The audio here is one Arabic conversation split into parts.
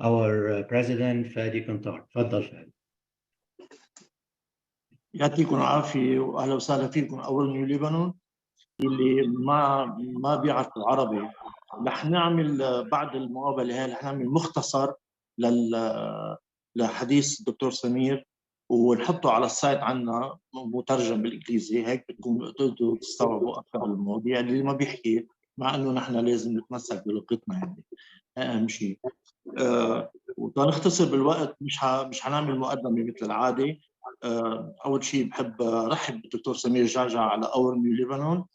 our President Fadi Kantar. تفضل فادي. يعطيكم العافية وأهلا وسهلا فيكم. أول نيو ليبانون اللي ما بيعرفوا عربي، رح نعمل بعد المقابلة هاي رح نعمل مختصر لحديث الدكتور سمير ونحطه على السايت عنا مترجم بالإنجليزي، هيك بدكم تقدروا تستوعبوا أكثر المواضيع اللي ما بيحكي، مع إنه نحن لازم نتمسك بلغتنا، يعني أهم شيء. ونختصر بالوقت، مش حنعمل مقدمة مثل العادة. أول شيء بحب رحب بالدكتور سمير جعجع على اور نيو ليبانون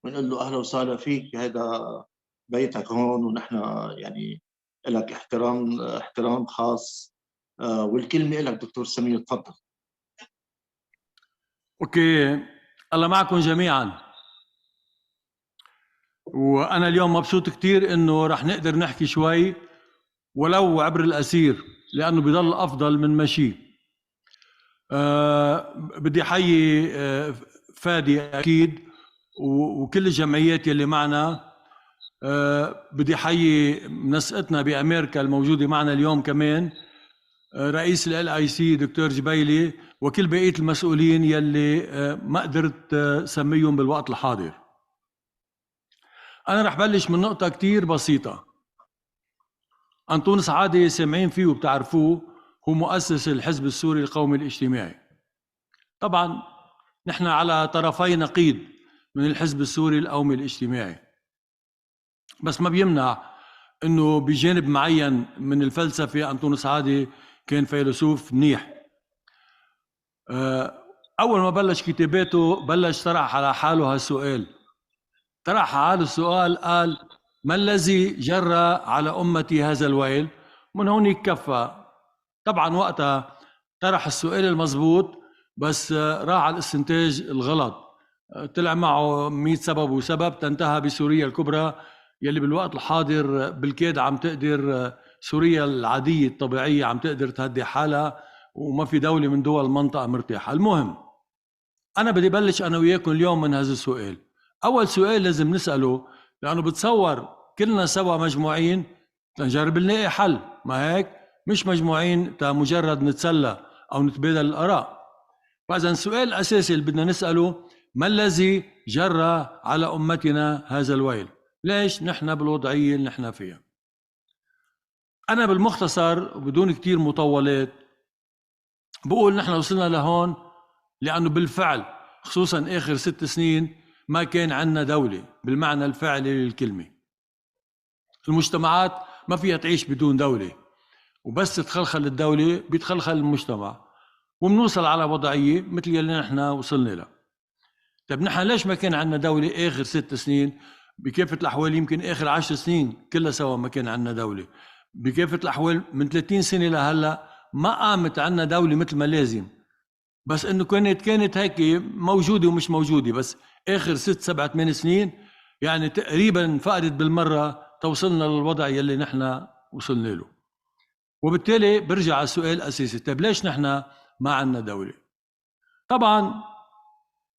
ونقول له أهلا وسهلا فيك، هذا بيتك هون ونحن يعني لك احترام خاص. والكلمة لك دكتور سمير، تفضل. اوكي، الله معكم جميعا. وانا اليوم مبسوط كتير انه رح نقدر نحكي شوي ولو عبر الأسير، لأنه بيضل أفضل من مشي. بدي أحيي فادي أكيد وكل الجمعيات يلي معنا. بدي أحيي منسقتنا بأمريكا الموجودة معنا اليوم كمان، رئيس LIC دكتور جبيلي، وكل بقية المسؤولين يلي ما قدرت سميهم بالوقت الحاضر. أنا رح بلش من نقطة كتير بسيطة. أنطونس عادي سامعين فيه وبتعرفوه، هو مؤسس الحزب السوري القومي الاجتماعي. طبعا نحن على طرفي نقيض من الحزب السوري القومي الاجتماعي، بس ما بيمنع انه بجانب معين من الفلسفة أنطونس عادي كان فيلسوف منيح. أول ما بلش كتاباته بلش طرح على حاله هالسؤال، طرح على حاله السؤال، قال: ما الذي جرى على أمتي هذا الويل؟ من هون كفى. طبعا وقتها طرح السؤال المضبوط، بس راح على الاستنتاج الغلط. طلع معه 100 سبب وسبب، تنتهى بسوريا الكبرى يلي بالوقت الحاضر بالكاد عم تقدر، سوريا العادية الطبيعية عم تقدر تهدي حالها وما في دولة من دول المنطقة مرتاحة. المهم، أنا بدي بلش أنا وياكم اليوم من هذا السؤال. أول سؤال لازم نسأله، لأنه بتصور كلنا سوا مجموعين تنجرب نلاقي حل، ما هيك؟ مش مجموعين مجرد نتسلى أو نتبادل الآراء. فإذا السؤال الأساسي اللي بدنا نسأله: ما الذي جرى على أمتنا هذا الويل؟ ليش نحن بالوضعية اللي نحن فيها؟ أنا بالمختصر وبدون كتير مطولات بقول نحن وصلنا لهون لأنه بالفعل خصوصا آخر 6 سنين ما كان عندنا دولة بالمعنى الفعلي للكلمة. المجتمعات ما فيها تعيش بدون دولة، وبس تخلخل الدولة بيتخلخل المجتمع، وبنوصل على وضعية مثل يلي نحن وصلنا لها. طيب نحن ليش ما كان عندنا دولة آخر 6 سنين؟ بكافة الأحوال يمكن آخر 10 سنين كلها سوا ما كان عندنا دولة. بكافة الأحوال من 30 سنة لهلا ما قامت عندنا دولة مثل ما لازم، بس إنه كانت هيك موجودة ومش موجودة. بس آخر 6 7 8 سنين يعني تقريبا فقدت بالمرة توصلنا للوضع يلي نحن وصلنا له. وبالتالي برجع على السؤال الأساسي: طيب ليش نحن ما عندنا دولة؟ طبعا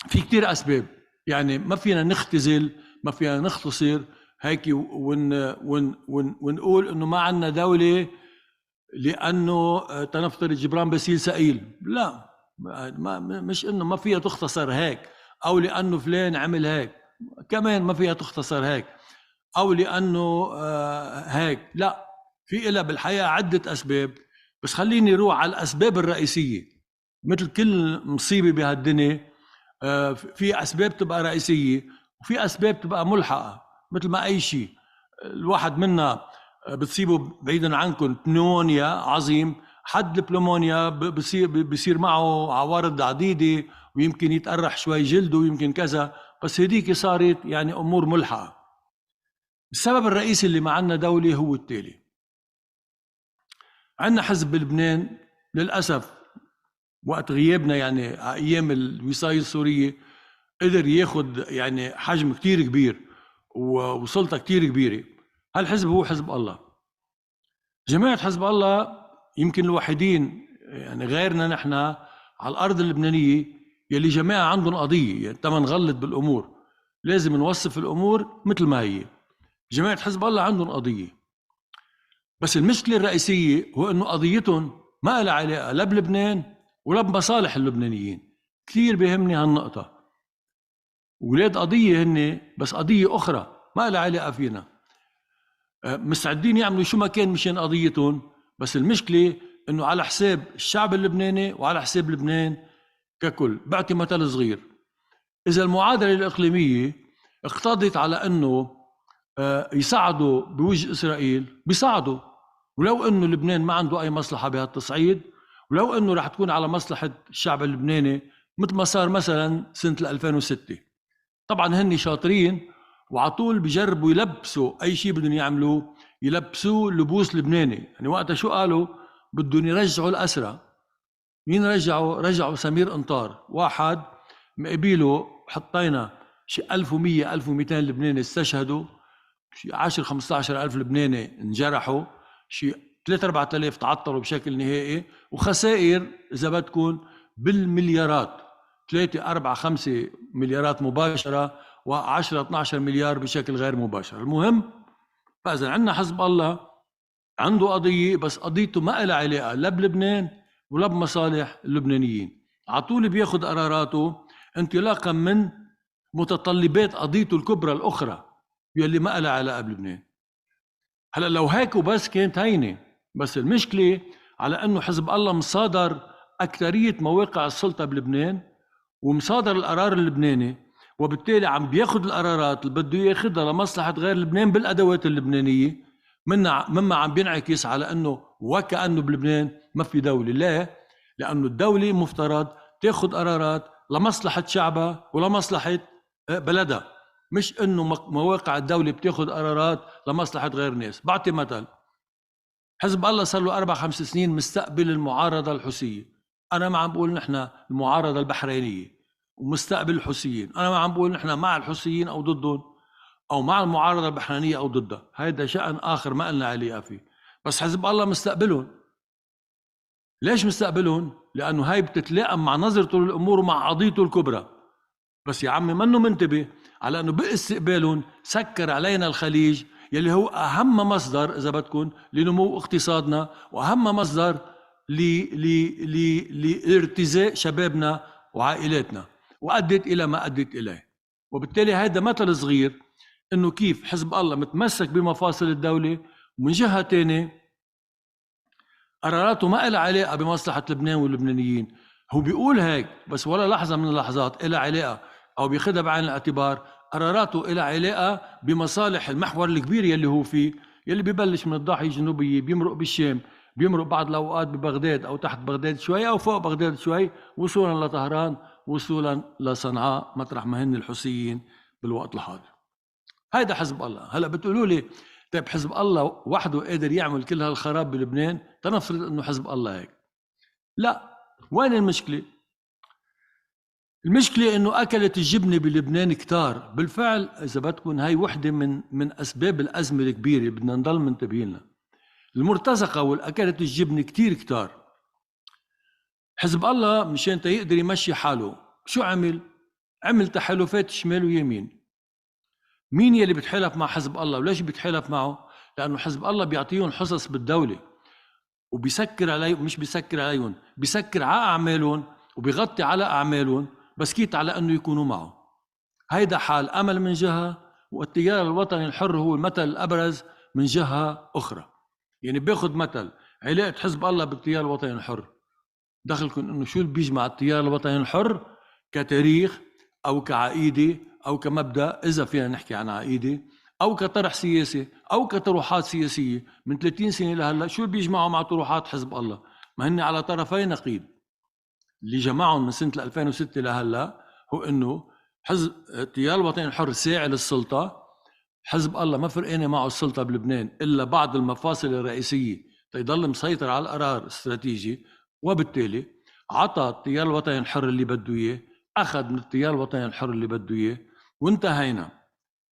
في كتير أسباب، يعني ما فينا نختزل، ما فينا نختصر هيك ونقول إنه ما عندنا دولة لأنه تنفترض جبران باسيل سئيل. لا، مش إنه ما فيها تختصر هيك، أو لأنه فلان عمل هيك كمان ما فيها تختصر هيك، أو لأنه هيك. لا، في إلها بالحياة عدة أسباب، بس خليني روح على الأسباب الرئيسية. مثل كل مصيبة بهالدنيا في أسباب تبقى رئيسية وفي أسباب تبقى ملحقة، مثل ما أي شيء. الواحد منا بتصيبه بعيدا عنكم بنيمونيا عظيم، حد البلومونيا بصير معه عوارض عديدة ويمكن يتقرح شوي جلده ويمكن كذا، بس هديك صارت يعني أمور ملحقة. السبب الرئيسي اللي ما عندنا دولة هو التالي: عندنا حزب بلبنان للأسف وقت غيابنا، يعني أيام الوصاية السورية، قدر ياخد يعني حجم كتير كبير وسلطة كتير كبيرة. هالحزب هو حزب الله. جماعة حزب الله يمكن الوحيدين يعني غيرنا نحن على الأرض اللبنانية يلي جماعة عندهم قضية. يعني تما نغلط بالأمور، لازم نوصف الأمور مثل ما هي. جماعة حزب الله عندهم قضية، بس المشكلة الرئيسية هو انه قضيتهم ما لها علاقة لا بلبنان ولا بمصالح اللبنانيين. كثير بيهمني هالنقطة. ولاد قضية هن بس قضية أخرى ما لها علاقة فينا. مستعدين يعملوا شو ما كان مشان قضيتهم، بس المشكلة انه على حساب الشعب اللبناني وعلى حساب لبنان ككل. بعطي مثل صغير. إذا المعادلة الإقليمية اقتضت على انه يساعدوا بوجه إسرائيل بيساعدوا، ولو انه لبنان ما عنده اي مصلحة بهالتصعيد، ولو انه رح تكون على مصلحة الشعب اللبناني مثل ما صار مثلا سنة 2006. طبعا هني شاطرين وعطول بيجربوا يلبسوا اي شيء بدهم يعملوه، يلبسوه لبوس لبناني. يعني وقتها شو قالوا؟ بدهم يرجعوا الأسرى. مين رجعوا؟ رجعوا سمير انطار، واحد مقبيله حطينا شي 1100 1200 لبناني استشهدوا، شي 10 15 ألف لبناني انجرحوا، شي 3 4000 تعطلوا بشكل نهائي، وخسائر إذا بدكم بالمليارات، 3 4 5 مليارات مباشرة و10 12 مليار بشكل غير مباشر. المهم فإذا عندنا حزب الله عنده قضية، بس قضيته ما لها علاقة لا بلبنان ولا بمصالح اللبنانيين. عطول بياخد قراراته انطلاقا من متطلبات قضيته الكبرى الأخرى يلي ما لها علاقة بلبنان. هلا لو هيك وبس كانت هينة، بس المشكلة على أنه حزب الله مصادر أكثرية مواقع السلطة بلبنان ومصادر القرار اللبناني، وبالتالي عم بياخد القرارات اللي بده ياخدها لمصلحة غير لبنان بالأدوات اللبنانية، مما عم بينعكس على أنه وكأنه بلبنان ما في دولة. لا، لأنه الدولة مفترض تاخد قرارات لمصلحة شعبها ولمصلحة بلدها، مش انه مواقع الدولة بتاخد قرارات لمصلحة غير ناس. بعطي مثل. حزب الله صار له 4-5 سنين مستقبل المعارضة الحوثية. انا ما عم بقول نحن المعارضة البحرينية ومستقبل الحوثيين، انا ما عم بقول نحن مع الحوثيين او ضدهم او مع المعارضة البحرينية او ضدها، هيدا شأن اخر ما لنا علاقة فيه. بس حزب الله مستقبلهم. ليش مستقبلهم؟ لانه هاي بتتلائم مع نظرته للامور ومع قضيته الكبرى. بس يا عمي منه منتبه على انه باستقبالهم سكر علينا الخليج يلي هو اهم مصدر اذا بدكم لنمو اقتصادنا، واهم مصدر لارتزاق شبابنا وعائلاتنا، وادت الى ما ادت اليه. وبالتالي هذا مثل صغير انه كيف حزب الله متمسك بمفاصل الدوله، ومن جهه ثانيه قراراته ما لها علاقه بمصلحه لبنان واللبنانيين. هو بيقول هيك بس ولا لحظه من اللحظات لها علاقه او بياخذها بعين الاعتبار. قراراته لها علاقه بمصالح المحور الكبير يلي هو فيه، يلي ببلش من الضاحيه الجنوبيه، بيمرق بالشام، بيمرق بعض الاوقات ببغداد او تحت بغداد شوي او فوق بغداد شوي، وصولا لطهران، وصولا لصنعاء مطرح ما هن الحوثيين بالوقت الحاضر. هيدا حزب الله. هلا بتقولوا لي طيب حزب الله وحده قادر يعمل كل هالخراب بلبنان؟ تنفرض انه حزب الله هيك. لا، وين المشكله؟ المشكلة انه اكلت الجبنة بلبنان كتار. بالفعل اذا بدكم هاي وحدة من اسباب الازمة الكبيرة اللي بدنا نضل منتبهين لها. المرتزقة والاكلت الجبنة كتير كتار. حزب الله مشان يقدر يمشي حاله شو عمل؟ عمل تحالفات شمال ويمين. مين يلي بتحالف مع حزب الله وليش بتحالف معه؟ لانه حزب الله بيعطيهم حصص بالدولة وبيسكر عليهم، مش بيسكر عليهم، بيسكر على اعمالهم وبيغطي على اعمالهم، بس كيت على أنه يكونوا معه. هيدا حال أمل من جهة، والتيار الوطني الحر هو المثل الأبرز من جهة أخرى. يعني بياخد مثل علاقة حزب الله بالتيار الوطني الحر. دخلكم أنه شو اللي بيجمع التيار الوطني الحر كتاريخ أو كعقيدة أو كمبدأ، إذا فينا نحكي عن عقيدة، أو كطرح سياسي أو كطروحات سياسية من 30 سنة لهلا. شو اللي بيجمعوا مع طروحات حزب الله؟ ما هن على طرفي نقيض. اللي جمعهم من سنة 2006 لهلا هو انه حزب التيار الوطني الحر ساعي للسلطة. حزب الله ما فرقانة معه السلطة بلبنان إلا بعض المفاصل الرئيسية تيضل مسيطر على القرار الاستراتيجي، وبالتالي عطى التيار الوطني الحر اللي بده اياه، أخذ من التيار الوطني الحر اللي بده اياه، وانتهينا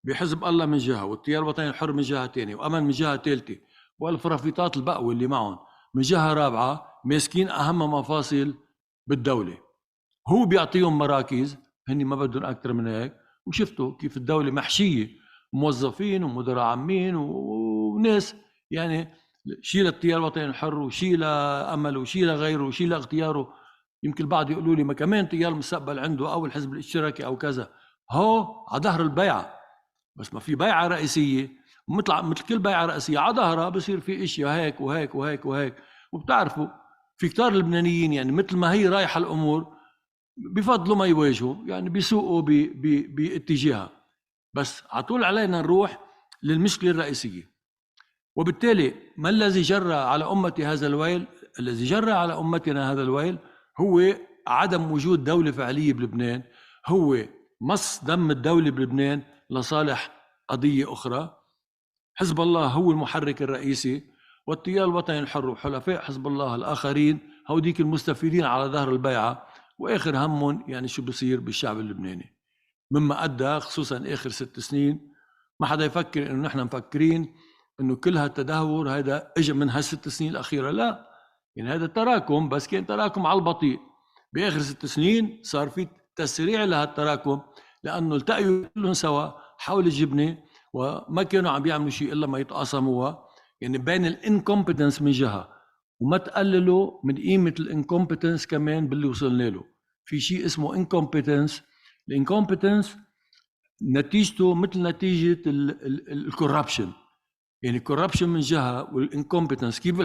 بحزب الله من جهة والتيار الوطني الحر من جهة تانية وأمن من جهة ثالثة والفرافيطات البقوة اللي معهم من جهة رابعة، ماسكين أهم مفاصل بالدولة. هو بيعطيهم مراكز، هني ما بدهم أكثر من هيك. وشفتوا كيف الدولة محشية موظفين ومدراء عامين وناس يعني شيء للتيار الوطني الحر وشيء لامل وشيء لغيره وشيء لاختياره. يمكن البعض يقولوا لي ما كمان تيار المستقبل عنده او الحزب الاشتراكي او كذا، هو على ظهر البيعه، بس ما في بيعه رئيسيه، مثل كل بيعه رئيسيه على ظهرها بصير في اشياء هيك وهيك وهيك وهيك. وبتعرفوا في كتار لبنانيين يعني مثل ما هي رايحه الامور بفضلوا ما يواجهوا، يعني بيسوقوا باتجاهها، بس عطول علينا نروح للمشكله الرئيسيه. وبالتالي ما الذي جرى على امتي هذا الويل؟ الذي جرى على امتنا هذا الويل هو عدم وجود دوله فعليه بلبنان، هو مص دم الدوله بلبنان لصالح قضيه اخرى. حزب الله هو المحرك الرئيسي، والتيار الوطني الحر وحلفاء حزب الله الاخرين هوديك المستفيدين على ظهر البيعه، واخر همهم يعني شو بصير بالشعب اللبناني. مما ادى خصوصا اخر 6 سنين ما حدا يفكر انه نحن مفكرين انه كل هالتدهور هذا اجى من هال6 سنين الاخيره، لا، يعني هذا تراكم، بس كان تراكم على البطيء. باخر 6 سنين صار في تسريع لهالتراكم، لانه التقوا كلهم سوا حول الجبنه وما كانوا عم بيعملوا شيء الا ما يتقاسموها. يعني بين الانكومبتنس من جهه، وما تقللوا من قيمه الانكومبتنس كمان باللي وصلنا له. في شيء اسمه انكومبتنس، الانكومبتنس نتيجته مثل نتيجه الكوربشن، يعني الكوربشن من جهه والانكومبتنس. كيف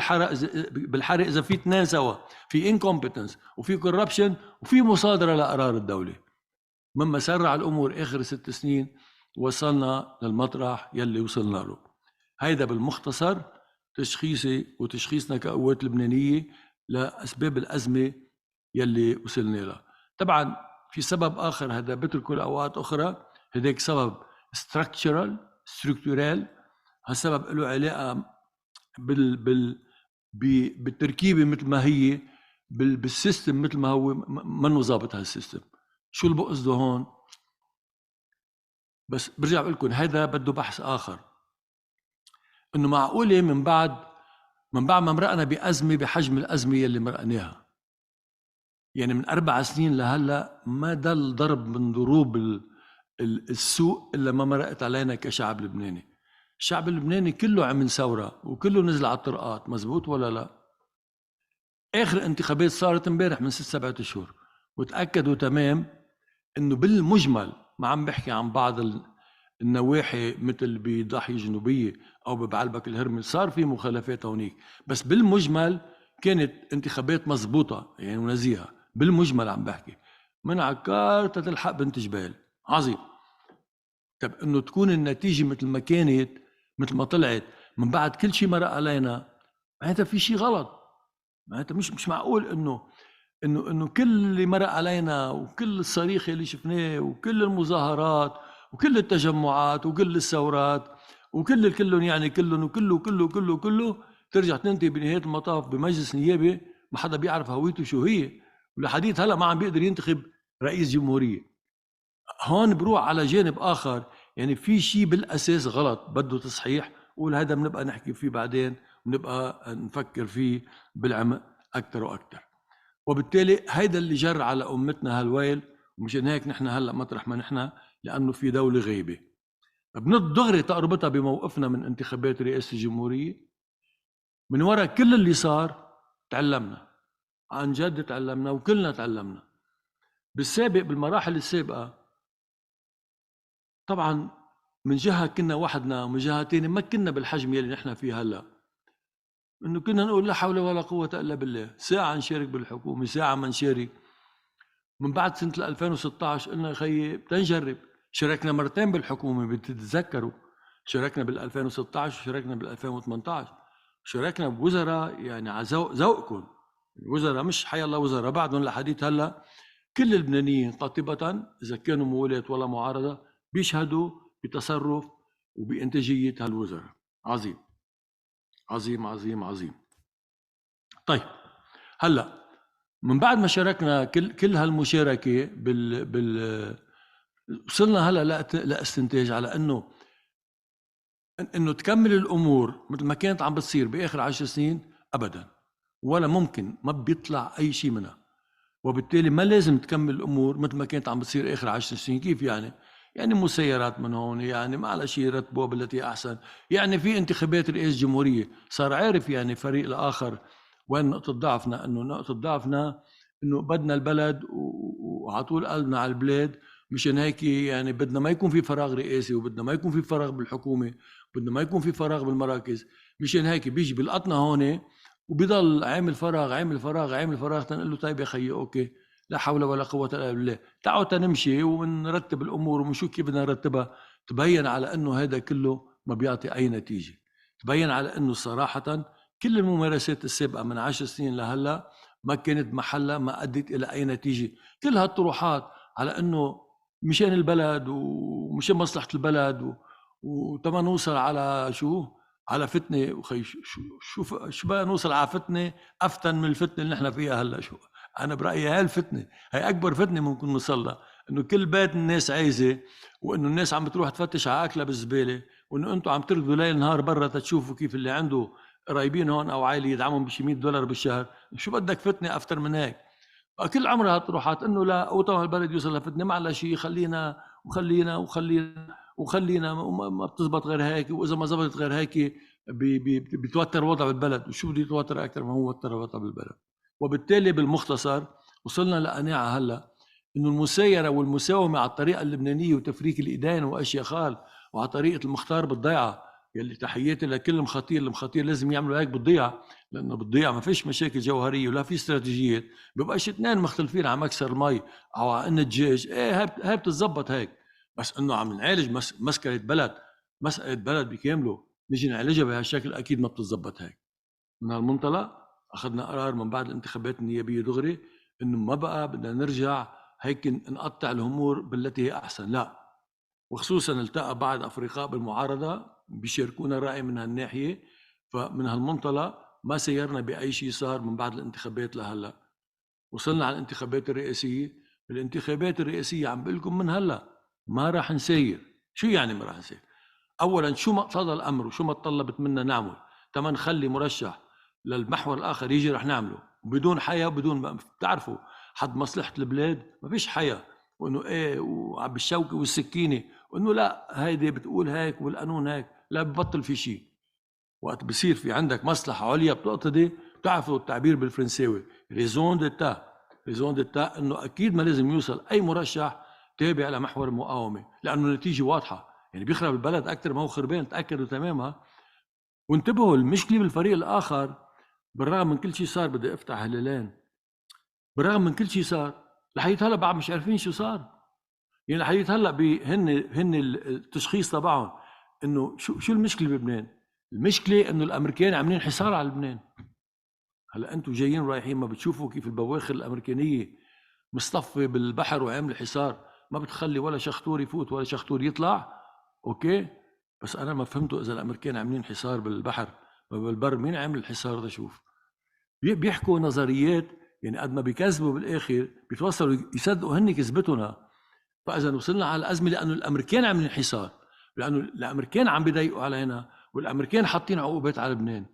بالحرق اذا في اثنين سوا، في انكومبتنس وفي كوربشن وفي مصادره لقرار الدوله. مما سرع الامور اخر 6 سنين وصلنا للمطرح يلي وصلنا له. هيدا بالمختصر تشخيصي وتشخيصنا كقوات لبنانيه لاسباب الازمه يلي وصلنا لها. طبعا في سبب اخر هذا بتركه لاوقات اخرى، هذاك سبب ستركتورال. هالسبب له علاقه بالتركيبه مثل ما هي، بالسيستم مثل ما هو منه ظابط هالسيستم. شو اللي بقصده هون؟ بس برجع بقول لكم هذا بده بحث اخر، انه معقوله من بعد ما مرقنا بازمه بحجم الازمه يلي مرقناها، يعني من 4 سنين لهلا ما ضل ضرب من ضروب السوق الا ما مرقت علينا كشعب لبناني. الشعب اللبناني كله عمل ثوره وكله نزل على الطرقات، مزبوط ولا لا؟ اخر انتخابات صارت امبارح من 6-7 اشهر، وتاكدوا تمام انه بالمجمل، ما عم بحكي عن بعض النواحي مثل بضاحية الجنوبية او ببعلبك الهرمل صار في مخالفات هونيك، بس بالمجمل كانت انتخابات مزبوطة يعني ونزيهة. بالمجمل عم بحكي من عكار تتلحق بنت جبال. عظيم. طب انه تكون النتيجة مثل ما كانت، مثل ما طلعت من بعد كل شيء مرق علينا، معناتها في شيء غلط. معناتها مش معقول انه كل اللي مرق علينا وكل الصريخ اللي شفناه وكل المظاهرات وكل التجمعات وكل الثورات وكل كلهم يعني كلهم وكله كله كله كله ترجع تنتهي بنهايه المطاف بمجلس نيابي ما حدا بيعرف هويته شو هي، ولحديت هلا ما عم بيقدر ينتخب رئيس جمهوريه. هون بروح على جانب اخر، يعني في شيء بالاساس غلط بده تصحيح، وهذا بنبقى نحكي فيه بعدين ونبقى نفكر فيه بالعمق اكثر واكثر. وبالتالي هيدا اللي جر على امتنا هالويل، ومشان هيك نحن هلا مطرح ما نحن، لانه في دوله غيبه. دغري تقربتها بموقفنا من انتخابات رئاسه الجمهوريه، من وراء كل اللي صار تعلمنا، عن جد تعلمنا وكلنا تعلمنا. بالسابق بالمراحل السابقه طبعا من جهه كنا وحدنا ومن جهه ثانيه ما كنا بالحجم يلي نحن فيه هلا، انه كنا نقول لا حول ولا قوه الا بالله، ساعه نشارك بالحكومه ساعه ما نشارك. من بعد سنه 2016 قلنا خيي بتنجرب، شاركنا مرتين بالحكومه بتتذكروا، شاركنا بال 2016 وشاركنا بال 2018، شاركنا بوزراء يعني على ذوقكم، وزراء مش حي الله وزراء بعدهم لحديث هلا كل اللبنانيين قاطبه اذا كانوا مولاة ولا معارضه بيشهدوا بتصرف وبانتاجيه هالوزراء. عظيم عظيم عظيم عظيم. طيب هلا من بعد ما شاركنا كل هالمشاركه وصلنا هلا لاستنتاج على انه تكمل الامور مثل ما كانت عم بتصير باخر 10 سنين ابدا، ولا ممكن، ما بيطلع اي شيء منها. وبالتالي ما لازم تكمل الامور مثل ما كانت عم بتصير اخر 10 سنين. كيف يعني؟ يعني مسيرات من هون، يعني ما على شيء يرتبوها بالتي احسن. يعني في انتخابات رئاسة جمهورية صار عارف يعني فريق الاخر وين نقطة ضعفنا، انه نقطة ضعفنا انه بدنا البلد وعلى طول قلبنا على البلاد. مشان هيك يعني بدنا ما يكون في فراغ رئاسي، وبدنا ما يكون في فراغ بالحكومة، وبدنا ما يكون في فراغ بالمراكز. مشان هيك بيجي بيلقطنا هون وبيضل عامل فراغ عامل فراغ عامل فراغ. تنقول له طيب يا خيي اوكي، لا حول ولا قوة الا بالله، تعالوا تنمشي ونرتب الامور ونشوف كيف بدنا نرتبها. تبين على انه هذا كله ما بيعطي اي نتيجة. تبين على انه صراحة كل الممارسات السابقة من 10 سنين لهلا ما كانت محلها، ما ادت الى اي نتيجة. كل هالطروحات على انه مشان البلد ومشان مصلحة البلد وتما نوصل على شو، على فتنة. وخي شو بقى نوصل على فتنة افتن من الفتنة اللي نحن فيها هلا. شو انا برأيي هاي الفتنة هي اكبر فتنة ممكن نوصل لها، انه كل بيت الناس عايزة، وانه الناس عم بتروح تفتش على اكلها بالزبالة، وانه انتم عم تركضوا ليل نهار برا تشوفوا كيف اللي عنده قرايبين هون او عائلة يدعمهم بشي $100 بالشهر. شو بدك فتنة افتر من هيك؟ كل عمرها هالطروحات انه لا، وطبعا البلد يوصل لفتنة ما على شيء، خلينا وخلينا وخلينا وخلينا، ما بتزبط غير هيك، واذا ما زبطت غير هيك بيتوتر وضع بالبلد. وشو بده يتوتر اكثر ما هو وتر وضع بالبلد. وبالتالي بالمختصر وصلنا لقناعه هلا انه المسايره والمساومه على الطريقه اللبنانيه وتفريك الايدين واشياء خال، وعلى طريقه المختار بالضيعه، يلي تحياتي لكل المخاطير. المخاطير لازم يعملوا هيك بالضيعه، لانه بالضيعه ما فيش مشاكل جوهريه ولا في استراتيجيات. بيبقاش اثنين مختلفين على مكسر المي او على ان الدجاج، ايه هاي بتتزبط هيك. بس انه عم نعالج مسكره بلد، مساله بلد بكامله نجي نعالجها بهالشكل، اكيد ما بتتزبط هيك. من هالمنطلق اخذنا قرار من بعد الانتخابات النيابيه دغري انه ما بقى بدنا نرجع هيك نقطع الامور بالتي هي احسن، لا. وخصوصا التقى بعض افرقاء بالمعارضه بيشاركونا راي من هالناحيه. فمن هالمنطلق ما سيرنا باي شيء صار من بعد الانتخابات لهلا. وصلنا على الانتخابات الرئاسيه. الانتخابات الرئاسيه عم بقول لكم من هلا ما راح نسير. شو يعني ما راح نسير؟ اولا شو مقتضى الامر وشو ما تطلبت منا نعمل تما نخلي مرشح للمحور الاخر يجي رح نعمله بدون حياه وبدون ما بتعرفوا حد مصلحه البلاد ما فيش حياه، وانه ايه بالشوكه والسكينه، وانه لا هيدي بتقول هيك والقانون هيك، لا ببطل في شيء. وقت بصير في عندك مصلحه عليا بتقتضي، بتعرفوا التعبير بالفرنساوي ريزون ديتا، ريزون ديتا، انه اكيد ما لازم يوصل اي مرشح تابع لمحور المقاومه، لانه النتيجه واضحه. يعني بيخرب البلد اكثر ما هو خربان، تاكدوا تماما. وانتبهوا المشكله بالفريق الاخر، بالرغم من كل شيء صار، بدي افتح هلالين، بالرغم من كل شيء صار لحيت هلا بعد مش عارفين شو صار. يعني لحيت هلا هن التشخيص تبعهم انه شو المشكله بلبنان؟ المشكله انه الامريكان عاملين حصار على لبنان. هلا انتم جايين رايحين ما بتشوفوا كيف البواخر الامريكانيه مصطفى بالبحر وعامل حصار، ما بتخلي ولا شخطور يفوت ولا شخطور يطلع. اوكي، بس انا ما فهمته اذا الامريكان عاملين حصار بالبحر بالبر، مين عامل الحصار ده؟ شوف بيحكوا نظريات، يعني قد ما بيكذبوا بالاخر بيتوصلوا يصدقوا هن كذبتنا. فاذا وصلنا على الازمه لانه الامريكان عاملين حصار، لانه الامريكان عم بيضايقوا علينا، والامريكان حاطين عقوبات على لبنان.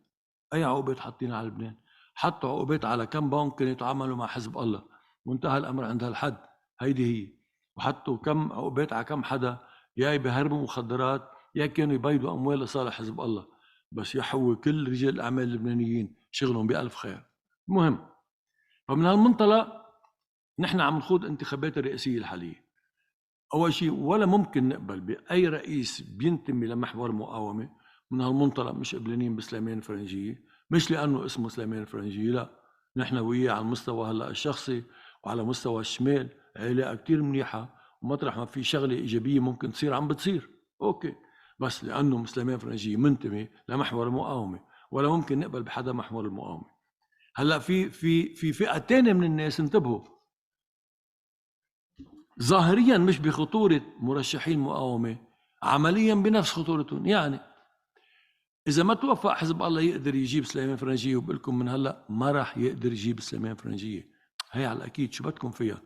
اي عقوبات حاطين على لبنان؟ حطوا عقوبات على كم بنك كانوا يتعاملوا مع حزب الله، وانتهى الامر عند هالحد. هيدي هي. وحطوا كم عقوبات على كم حدا يا بيهربوا مخدرات يا كانوا يبيضوا اموال لصالح حزب الله. بس يحوي كل رجال الاعمال اللبنانيين شغلهم بألف خير. المهم، فمن هالمنطلق نحن عم نخوض انتخابات الرئاسيه الحاليه. اول شيء ولا ممكن نقبل باي رئيس بينتمي لمحور المقاومه. من هالمنطلق مش قبلانين بسليمان الفرنجيه، مش لانه اسمه سليمان الفرنجيه، لا، نحن وياه على المستوى هلا الشخصي وعلى مستوى الشمال علاقه كثير منيحه، ومطرح ما في شغله ايجابيه ممكن تصير عم بتصير. اوكي، بس لانه سليمان الفرنجيه منتمي لمحور المقاومه ولا ممكن نقبل بحدا محور المقاومه. هلا في فئه ثانيه من الناس، انتبهوا، ظاهريا مش بخطورة مرشحين مقاومة، عمليا بنفس خطورتهم. يعني إذا ما توفق حزب الله يقدر يجيب سليمان فرنجية، وبقول لكم من هلا ما راح يقدر يجيب سليمان فرنجية، هي على الأكيد. شو بدكم فيها؟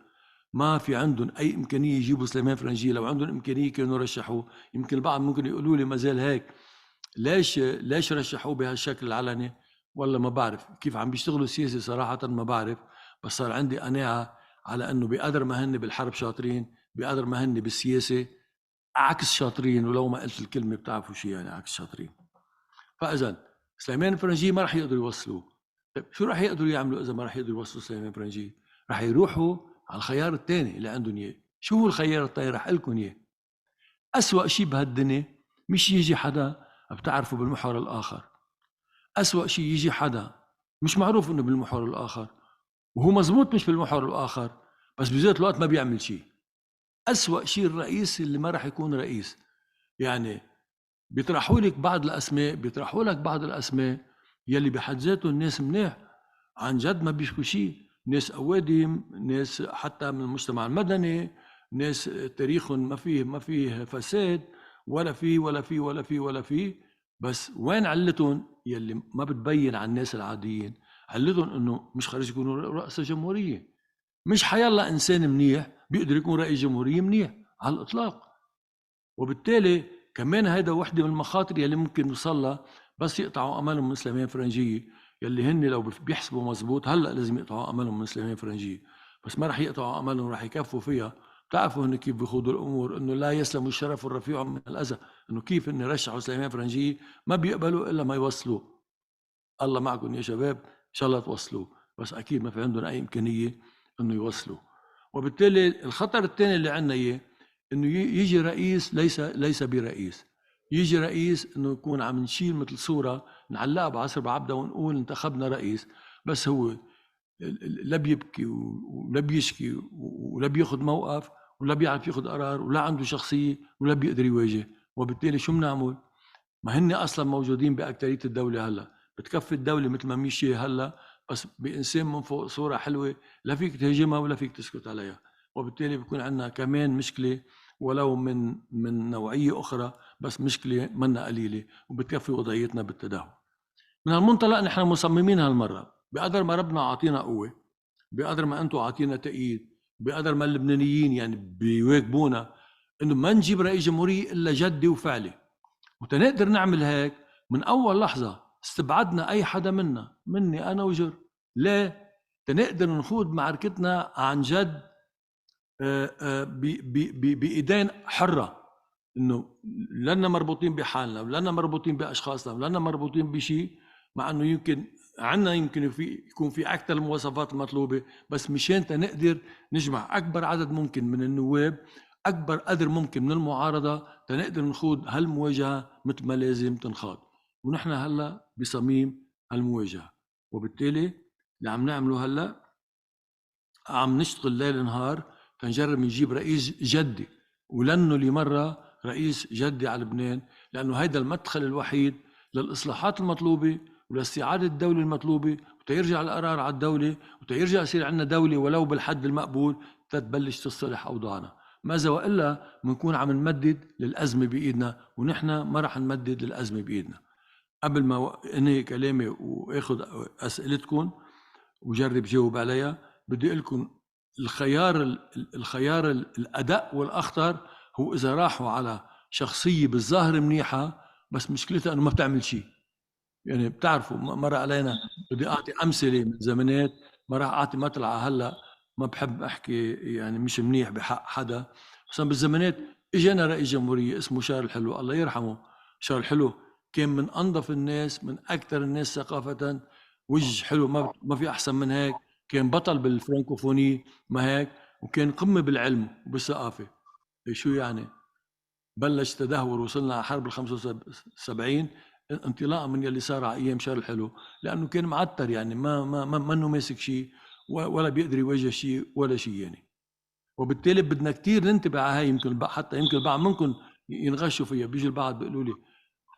ما في عندهم أي إمكانية يجيبوا سليمان فرنجية. لو عندهم إمكانية كانوا رشحوه. يمكن البعض ممكن يقولوا لي ما زال هيك، ليش رشحوه بهالشكل العلني؟ والله ما بعرف كيف عم بيشتغلوا سياسي، صراحة ما بعرف. بس صار عندي قناعة على انه بقدر ما هن بالحرب شاطرين، بقدر ما هن بالسياسه عكس شاطرين، ولو ما قلت الكلمه بتعرفوا شو يعني عكس شاطرين. فاذا سليمان الفرنجي ما راح يقدروا يوصلوه. طيب شو راح يقدروا يعملوا اذا ما راح يقدروا يوصلوا سليمان الفرنجي؟ راح يروحوا على الخيار الثاني اللي عندهم اياه. شو هو الخيار الثاني؟ راح اقول لكم اياه. اسوء شيء بهالدنيا مش يجي حدا بتعرفه بالمحور الاخر. اسوء شيء يجي حدا مش معروف انه بالمحور الاخر، وهو مزبوط مش بالمحور الاخر، بس بذات الوقت ما بيعمل شيء. اسوء شيء الرئيس اللي ما راح يكون رئيس. يعني بيطرحوا لك بعض الاسماء يلي بحد ذاته الناس منيح عن جد ما بيشكوا شيء، ناس اوادم، ناس حتى من المجتمع المدني، ناس تاريخهم ما فيه فساد ولا فيه. بس وين علتهم يلي ما بتبين على الناس العاديين؟ علتهم انه مش خارج يكونوا رئاسة جمهورية. مش حيالله انسان منيح بيقدر يكون رئيس جمهورية منيح على الاطلاق. وبالتالي كمان هيدا وحده من المخاطر يلي ممكن نوصلها بس يقطعوا املهم من سليمان فرنجية، يلي هن لو بيحسبوا مزبوط هلا لازم يقطعوا املهم من سليمان فرنجية، بس ما رح يقطعوا املهم، رح يكفوا فيها. بتعرفوا هن كيف بيخوضوا الامور، انه لا يسلم الشرف الرفيع من الاذى، انه كيف ان رشحوا سليمان فرنجية ما بيقبلوا الا ما يوصلوه. الله معكم يا شباب، ان شاء الله توصلوه، بس اكيد ما في عندهم اي امكانيه انه يوصلوا. وبالتالي الخطر الثاني اللي عندنا اياه انه يجي رئيس ليس برئيس، يجي رئيس انه يكون عم نشيل مثل صوره نعلقها بعصر بعبده ونقول انتخبنا رئيس، بس هو لا بيبكي ولا بيشكي ولا بياخذ موقف ولا بيعرف ياخذ قرار ولا عنده شخصيه ولا بيقدر يواجه. وبالتالي شو بنعمل؟ ما هن اصلا موجودين باكثريه الدوله هلا، بتكفي الدوله مثل ما مشي هلا بس بانسان من فوق صوره حلوه لا فيك تهاجمها ولا فيك تسكت عليها. وبالتالي بيكون عندنا كمان مشكله ولو من نوعيه اخرى، بس مشكله منا قليله وبتكفي وضعيتنا بالتدهور. من هالمنطلق نحن مصممين هالمره بقدر ما ربنا عاطينا قوه، بقدر ما انتم عاطينا تأييد، بقدر ما اللبنانيين يعني بيواكبونا، انه ما نجيب رئيس جمهوريه الا جدي وفعلي. وتنقدر نعمل هيك من اول لحظه استبعدنا اي حدا مني انا وجر. ليه؟ تنقدر نخوض معركتنا عن جد بايدين حره، انه لنا مربوطين بحالنا ولنا مربوطين باشخاصنا ولنا مربوطين بشيء، مع انه يمكن يكون في اكثر المواصفات المطلوبه، بس مشان تنقدر نجمع اكبر عدد ممكن من النواب، اكبر قدر ممكن من المعارضه، تنقدر نخوض هالمواجهه مثل ما لازم تنخاض. ونحن هلا بصميم هالمواجهه. وبالتالي اللي عم نعمله هلا عم نشتغل ليل نهار تنجرب نجيب رئيس جدي، ولانه لمره رئيس جدي على لبنان، لانه هيدا المدخل الوحيد للاصلاحات المطلوبه ولاستعاده الدوله المطلوبه، وتيرجع القرار على الدوله، وتيرجع يصير عندنا دوله ولو بالحد المقبول تتبلش تصلح اوضاعنا. ماذا والا بنكون عم نمدد للازمه بايدنا، ونحن ما رح نمدد للازمه بايدنا. قبل ما انهي كلامي واخذ اسئلتكم وجرب جاوب عليها، بدي اقول لكم الخيار الادق والاخطر هو اذا راحوا على شخصيه بالظاهر منيحه بس مشكلتها انه ما بتعمل شيء. يعني بتعرفوا مر علينا، بدي اعطي امثله من زمانات، ما راح اعطي مطلعه هلا، ما بحب احكي يعني مش منيح بحق حدا، بس بالزمانات اجانا رئيس جمهوريه اسمه شارل الحلو الله يرحمه. شارل الحلو كان من انظف الناس، من اكثر الناس ثقافه، وجه حلو ما في احسن من هيك، كان بطل بالفرنكوفوني ما هيك، وكان قمه بالعلم وبالثقافه. شو يعني بلش تدهور، وصلنا على حرب ال 75 انطلاقا من يلي صار على ايام شارل الحلو، لانه كان معتر، يعني ما انه ماسك شيء ولا بيقدر يواجه شيء ولا شيء يعني. وبالتالي بدنا كثير ننتبه على هاي. يمكن البعض منكم ينغشوا فيها، بيجي البعض بيقولوا لي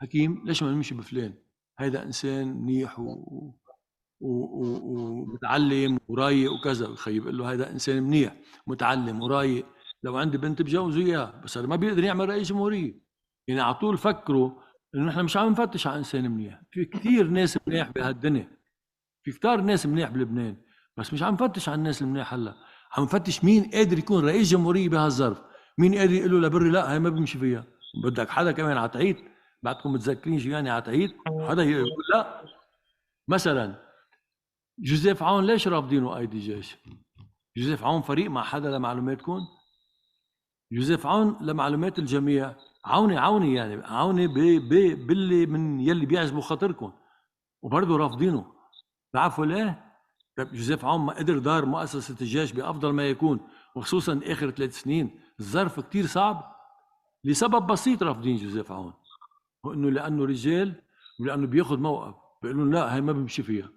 حكيم ليش ما نمشي بفلان، هيدا انسان منيح ومتعلم ورايق وكذا. خيب بقول له هيدا انسان منيح متعلم ورايق، لو عندي بنت بجوزه اياه، بس هذا ما بيقدر يعمل رئيس جمهوريه. يعني على طول فكروا انه نحن مش عم نفتش على انسان منيح، في كثير ناس منيح بهالدنيا، في كثار ناس منيح بلبنان، بس مش عم نفتش على الناس المنيح هلا، عم نفتش مين قادر يكون رئيس جمهوريه بهالظرف، مين قادر يقول له لبري لا هي ما بيمشي فيها. بدك حدا كمان عتعيد، بعدكم متذكرين شو يعني عتعيد؟ حدا يقول لا. مثلا جوزيف عون ليش رافضينه قايد الجيش؟ جوزيف عون فريق مع حدا لمعلوماتكم؟ جوزيف عون لمعلومات الجميع عوني يعني عوني باللي من يلي بيعجبوا خاطركم وبرضه رافضينه. بعرفوا ليه؟ طيب جوزيف عون ما قدر دار مؤسسة الجيش بأفضل ما يكون، وخصوصا آخر 3 سنين الظرف كتير صعب، لسبب بسيط رافضين جوزيف عون، هو انه لانه رجال ولانه بياخذ موقف، بيقولوا لا هي ما بيمشي فيها.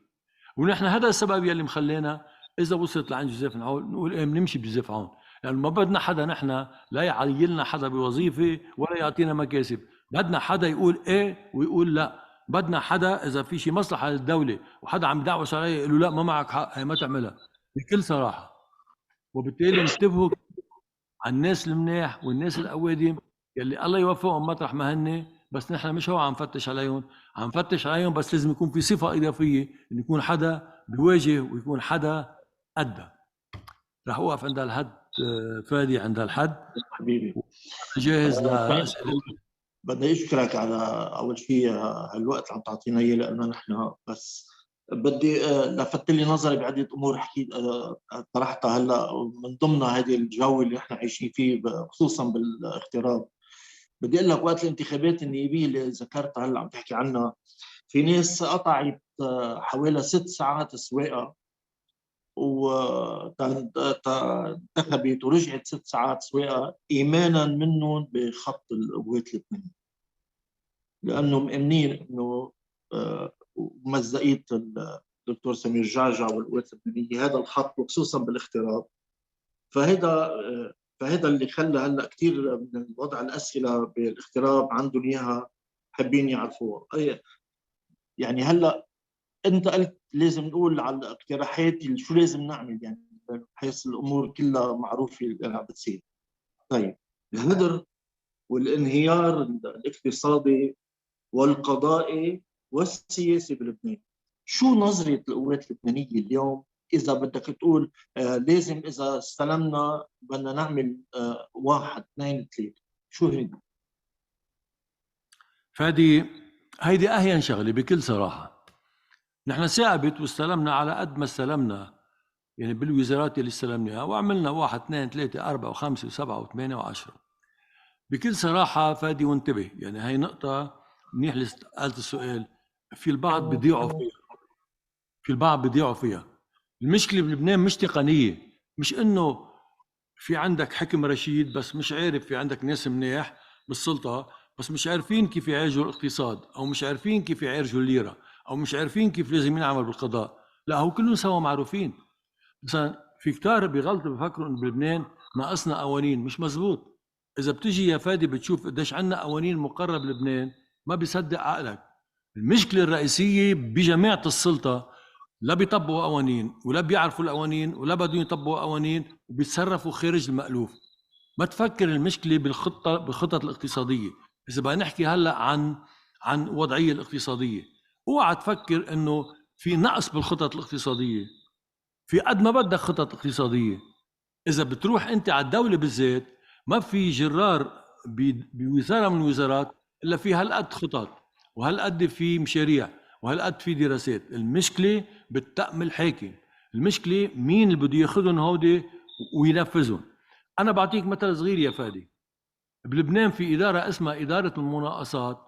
ونحن هذا السبب يلي مخلينا اذا وصلت لعند جوزيف عون نقول ايه بنمشي بجوزيف عون، لانه ما بدنا حدا نحن لا يعيلنا حدا بوظيفه ولا يعطينا مكاسب، بدنا حدا يقول ايه ويقول لا، بدنا حدا اذا في شيء مصلحه للدوله وحدا عم يدعوس عليه يقول له لا ما معك حق هي ما تعملها بكل صراحه. وبالتالي انتبهوا على الناس المنيح والناس الأوادم يلي الله يوفقهم مطرح ما هن، بس نحن مش هو عم نفتش عليهم، عم نفتش عليهم بس لازم يكون في صفة إضافية إنه يكون حدا بيواجه ويكون حدا قدها. رح أوقف عند الحد فادي، عند الحد حبيبي جاهز لأسئلة. بدي اشكرك على اول شيء هالوقت اللي عم تعطينا اياه لانه نحن بس بدي لفت لي نظري بعده امور حكيت طرحتها هلا من ضمنها هذه الجو اللي نحن عايشين فيه خصوصا بالاغتراب. بدي اقول لك وقت الانتخابات النيابيه اللي ذكرتها هلا عم تحكي عنها، في ناس قطعت حوالي 6 ساعات سواقه وانتخبت ورجعت 6 ساعات سواقه ايمانا منهم بخط القوات اللبنانيه، لانه مأمنين انه مزقيه الدكتور سمير جعجع والقوات اللبنانيه هذا الخط وخصوصا بالاغتراب. فهذا اللي خلى هلا كثير من وضع الاسئله بالاغتراب عندهم اياها حابين يعرفوها. يعني هلا انت قلت لازم نقول على الاقتراحات شو لازم نعمل، يعني بحيث الامور كلها معروفه اللي عم بتصير. طيب الهدر والانهيار الاقتصادي والقضائي والسياسي بلبنان، شو نظرة القوات اللبنانية اليوم؟ إذا بدك تقول لازم إذا استلمنا بدنا نعمل 1 2 3، شو هي؟ فادي هيدي أهين شغلة بكل صراحة. نحن ثابت واستلمنا على قد ما استلمنا، يعني بالوزارات اللي استلمناها وعملنا 1 2 3 4 و5 و7 و8 و10. بكل صراحة فادي وانتبه، يعني هاي نقطة منيح اللي سألت السؤال. في البعض بيضيعوا فيها. المشكلة بلبنان مش تقنية، مش انه في عندك حكم رشيد بس مش عارف، في عندك ناس منيح بالسلطة بس مش عارفين كيف يعالجوا الاقتصاد، او مش عارفين كيف يعالجوا الليرة، او مش عارفين كيف لازم ينعمل بالقضاء. لا، هو كلهم سوا معروفين. مثلا في كتار بيغلطوا بفكروا انه بلبنان ناقصنا قوانين، مش مزبوط. اذا بتجي يا فادي بتشوف قديش عندنا قوانين مقرة بلبنان ما بيصدق عقلك. المشكلة الرئيسية بجماعة السلطة، لا بيطبقوا قوانين ولا بيعرفوا القوانين ولا بدهم يطبقوا قوانين وبيتصرفوا خارج المألوف. ما تفكر المشكلة بالخطط الاقتصادية. إذا بدنا نحكي هلا عن وضعية الاقتصادية، اوعى تفكر انه في نقص بالخطط الاقتصادية. في قد ما بدك خطط اقتصادية. إذا بتروح أنت على الدولة بالذات ما في جرار بوزارة من الوزارات إلا في هالقد خطط وهالقد في مشاريع وهالقد في دراسات. المشكلة بالتأم الحاكم، المشكلة مين اللي بده ياخذهم هودي وينفذهم. أنا بعطيك مثل صغير يا فادي. بلبنان في إدارة اسمها إدارة المناقصات،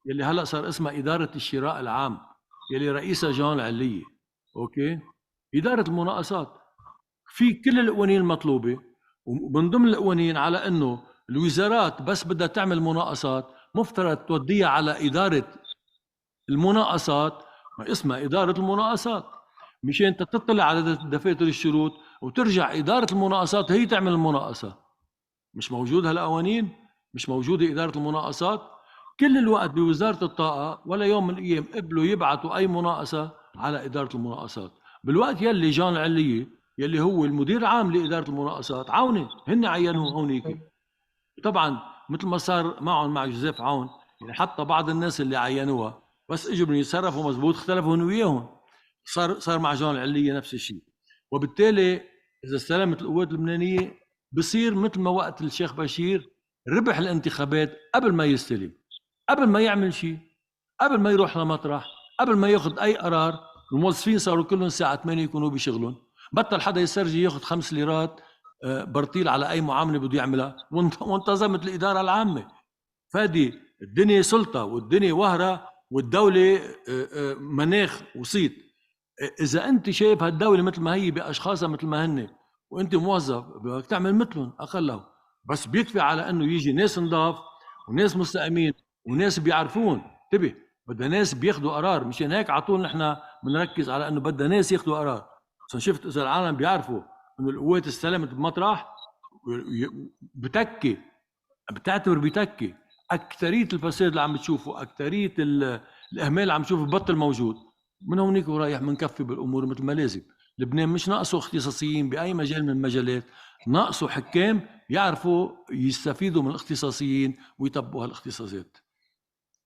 يلي هلأ صار اسمها إدارة الشراء العام، يلي رئيسها جون العلية. أوكي، إدارة المناقصات في كل القوانين المطلوبة، ومن ضمن القوانين على أنه الوزارات بس بدها تعمل مناقصات مفترض توديها على إدارة المناقصات، ما اسمها إدارة المناقصات، مشان أنت تطلع على دفاتر الشروط وترجع إدارة المناقصات هي تعمل المناقصة. مش موجود هالقوانين، مش موجودة إدارة المناقصات. كل الوقت بوزارة الطاقة ولا يوم من الأيام قبلوا يبعثوا أي مناقصة على إدارة المناقصات. بالوقت يلي جان العلية يلي هو المدير العام لإدارة المناقصات عوني هن عينوه هونيك. طبعا مثل ما صار معهم مع جوزيف عون، يعني حتى بعض الناس اللي عينوها بس اجوا يتصرفوا مزبوط اختلفوا هن وياهم. صار مع جان العلية نفس الشيء. وبالتالي إذا استلمت القوات اللبنانية بصير مثل ما وقت الشيخ بشير ربح الانتخابات قبل ما يستلم، قبل ما يعمل شيء، قبل ما يروح لمطرح، قبل ما ياخذ اي قرار. الموظفين صاروا كلهم الساعه 8 يكونوا بشغلهم، بطل حدا يسترجي ياخذ 5 ليرات برطيل على اي معامله بده يعملها، وانتظمت الاداره العامه. فادي الدنيا سلطه والدنيا وهره والدوله مناخ وصيت. اذا انت شايف هالدوله مثل ما هي باشخاصها مثل ما هن، وانت موظف بدك تعمل مثلهم اقله، بس بيكفي على انه يجي ناس نضاف وناس مستقيمين وناس بيعرفون. انتبه، بدها ناس بياخذوا قرار. مشان هيك على طول نحن بنركز على انه بدها ناس ياخذوا قرار. عشان شفت اذا العالم بيعرفوا انه القوات استلمت بمطرح بتكي، بتعتبر بتكي. اكثريه الفساد اللي عم تشوفه، اكثريه الاهمال اللي عم تشوفه ببطل موجود. من هونيك ورايح بنكفي بالامور مثل ما لازم. لبنان مش ناقصه اختصاصيين باي مجال من المجالات، ناقصه حكام يعرفوا يستفيدوا من الاختصاصيين ويطبقوا هالاختصاصات.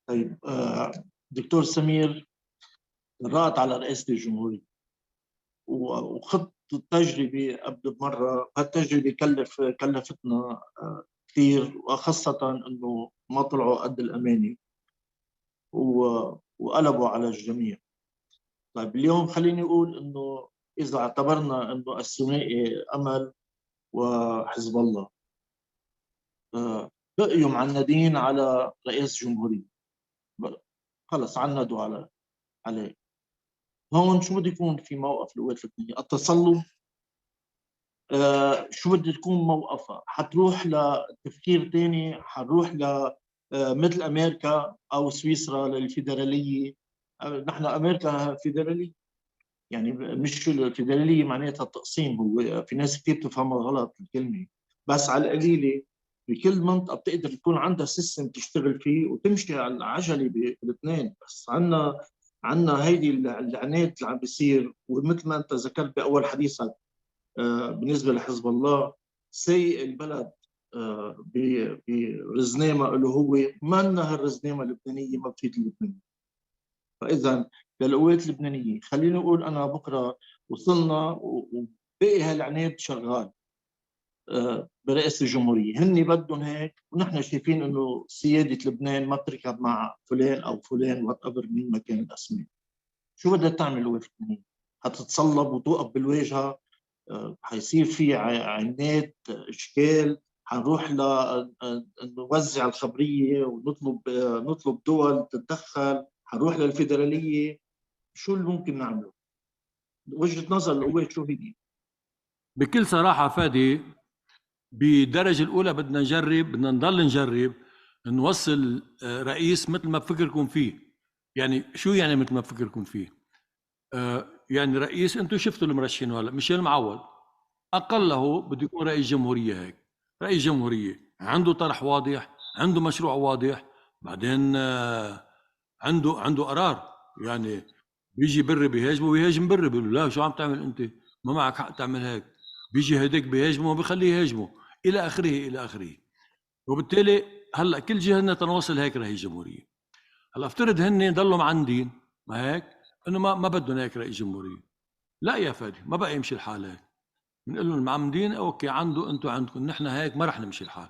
طيب دكتور سمير، رأت على رئاسة الجمهورية وخط التجربة قبل مرة، هالتجربة كلفتنا كثير، وخاصة انه ما طلعوا قد الامانة وقلبوا على الجميع. طيب اليوم خليني اقول انه اذا اعتبرنا انه الثنائي امل وحزب الله بقيوا معندين على رئيس جمهورية، خلص عندوا عليه، هون شو بده يكون في موقف القوات اللبنانية؟ التصلب. شو بده تكون موقفها؟ حتروح لتفكير ثاني، حنروح مثل امريكا او سويسرا للفيدراليه. نحن امريكا فيدراليه، يعني مش الفيدراليه معناتها التقسيم. هو في ناس كثير بتفهمها غلط الكلمه، بس على القليله بكل منطقه بتقدر تكون عندها سيستم تشتغل فيه وتمشي على العجله بالاثنين. بس عندنا هيدي العناد اللي عم بيصير، ومثل ما انت ذكرت باول حديثك بالنسبه لحزب الله سيء البلد برزنامه له هو، ما هالرزنامه اللبنانيه ما بتفيد اللبنانيه. فاذا للقوات اللبنانيه خليني اقول انا بكره وصلنا وباقي هالعناد شغال برئاسه الجمهوريه، هن بدهم هيك، ونحن شايفين انه سياده لبنان ما بتركب مع فلان او فلان وات ايفر مين ما كان الاسماء. شو بدها تعمل القوات اللبنانيه؟ حتتصلب وتوقف بالواجهه؟ حيصير في عناد اشكال؟ حنروح نوزع الخبريه نطلب دول تتدخل؟ حنروح للفيدراليه؟ شو اللي ممكن نعمله؟ وجهه نظر القوات شو هي؟ بكل صراحه فادي، بالدرجه الاولى بدنا نضل نجرب نوصل رئيس مثل ما بفكركم فيه. يعني شو يعني مثل ما بفكركم فيه؟ يعني رئيس، انتم شفتوا المرشحين هلا ميشيل معوض، اقله بده يكون رئيس جمهوريه. هيك رئيس جمهوريه عنده طرح واضح، عنده مشروع واضح، بعدين عنده قرار. يعني بيجي بري بيهاجمه ويهاجم بري، بيقول له لا شو عم تعمل انت، ما معك حق تعمل هيك. بيجي هديك بيهاجمه وبيخليه يهاجمه الى اخره الى اخره. وبالتالي هلا كل جهتنا تنوصل هيك رئيس جمهوريه. هلا افترض هن ضلوا معندين ما هيك انه ما بدهم هيك رئيس جمهوريه. لا يا فادي، ما بقى يمشي الحال هيك. بنقول لهم معمدين اوكي، انتم عندكم، نحن هيك ما رح نمشي الحال.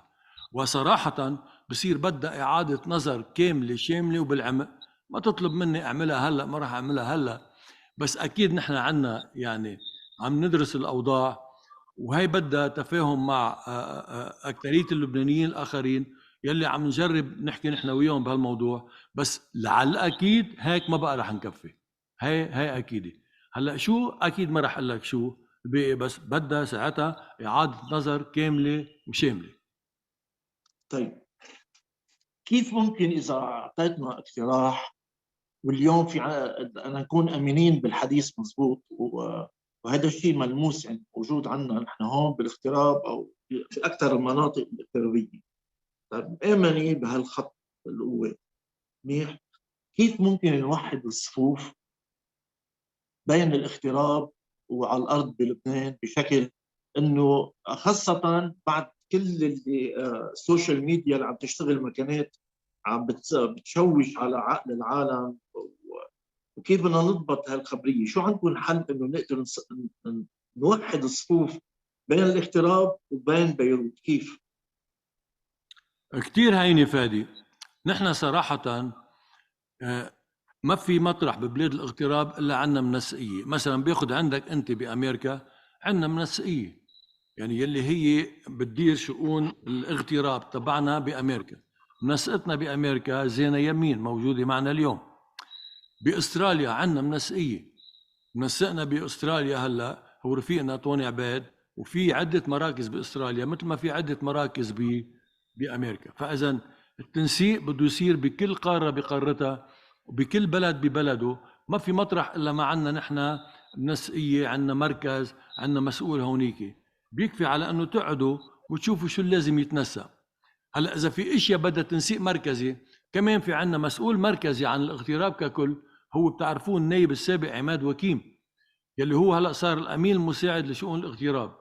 وصراحه بصير بدها اعاده نظر كامله شامله وبالعمق. ما تطلب مني اعملها هلا، ما رح اعملها هلا، بس اكيد نحن عنا يعني عم ندرس الاوضاع، وهي بدها تفاهم مع اكثريه اللبنانيين الاخرين يلي عم نجرب نحكي نحن وياهم بهالموضوع. بس على الاكيد هيك ما بقى رح نكفي. هي اكيده. هلا شو اكيد ما رح اقول لك شو بقي، بس بدها ساعتها اعاده نظر كامله وشامله. طيب كيف ممكن اذا اعطيتنا اقتراح، واليوم انا نكون امينين بالحديث مضبوط، وهذا الشيء ملموس يعني موجود عندنا نحن هون بالاغتراب او في اكثر المناطق الاغترابيه. طيب امني بهالخط القوه منيح، كيف ممكن نوحد الصفوف بين الاغتراب وعلى الارض بلبنان بشكل انه خاصه بعد كل اللي السوشيال ميديا اللي عم تشتغل مكانات عم بتشوش على عقل العالم، وكيف بدنا نضبط هالخبريه؟ شو عندكم حل انه نقدر نوحد الصفوف بين الاغتراب وبين بيروت؟ كيف؟ كتير هينه فادي. نحن صراحه ما في مطرح ببلاد الاغتراب الا عندنا منسقيه. مثلا بياخذ عندك انت بامريكا عندنا منسقيه، يعني يلي هي بتدير شؤون الاغتراب تبعنا بامريكا. منسقتنا بامريكا زينه يمين موجوده معنا اليوم. باستراليا عندنا منسقيه، منسقنا باستراليا هلا هو رفيقنا طوني عبيد، وفي عده مراكز باستراليا مثل ما في عده مراكز بامريكا. فاذا التنسيق بده يصير بكل قاره بقارتها وبكل بلد ببلده. ما في مطرح الا ما عندنا نحن منسقيه، عندنا مركز، عندنا مسؤول هونيك. بيكفي على انه تقعدوا وتشوفوا شو اللي لازم يتنسق. هلا اذا في اشياء بدها تنسيق مركزي، كمان في عندنا مسؤول مركزي عن الاغتراب ككل، هو بتعرفون النائب السابق عماد وكيم، يلي هو هلا صار الامين المساعد لشؤون الاغتراب.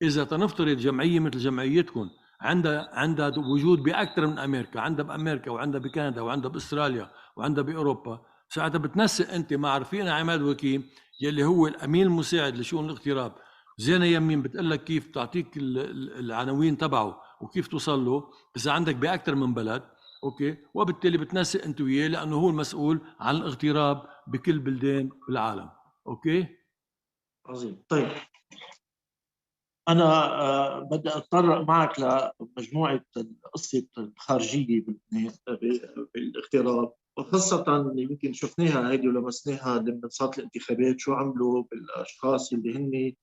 اذا تنفترض جمعيه مثل جمعيتكم عندها وجود باكثر من امريكا، عندها بامريكا وعندها بكندا وعندها باستراليا وعندها باوروبا، ساعتها بتنسق انت مع رفيقنا عماد وكيم يلي هو الامين المساعد لشؤون الاغتراب. زينه يمين بتقول لك كيف تعطيك العناوين تبعه وكيف توصل له اذا عندك باكثر من بلد. اوكي، وبالتالي بتنسق انت وياه لانه هو المسؤول عن الاغتراب بكل بلدان بالعالم. اوكي عظيم. طيب أنا بدي أتطرق معك لمجموعة قصة الخارجية بلبنان بالاغتراب، وخاصة يمكن شفناها هيدي ولمسناها لما صارت الانتخابات، شو عملوا بالأشخاص اللي هن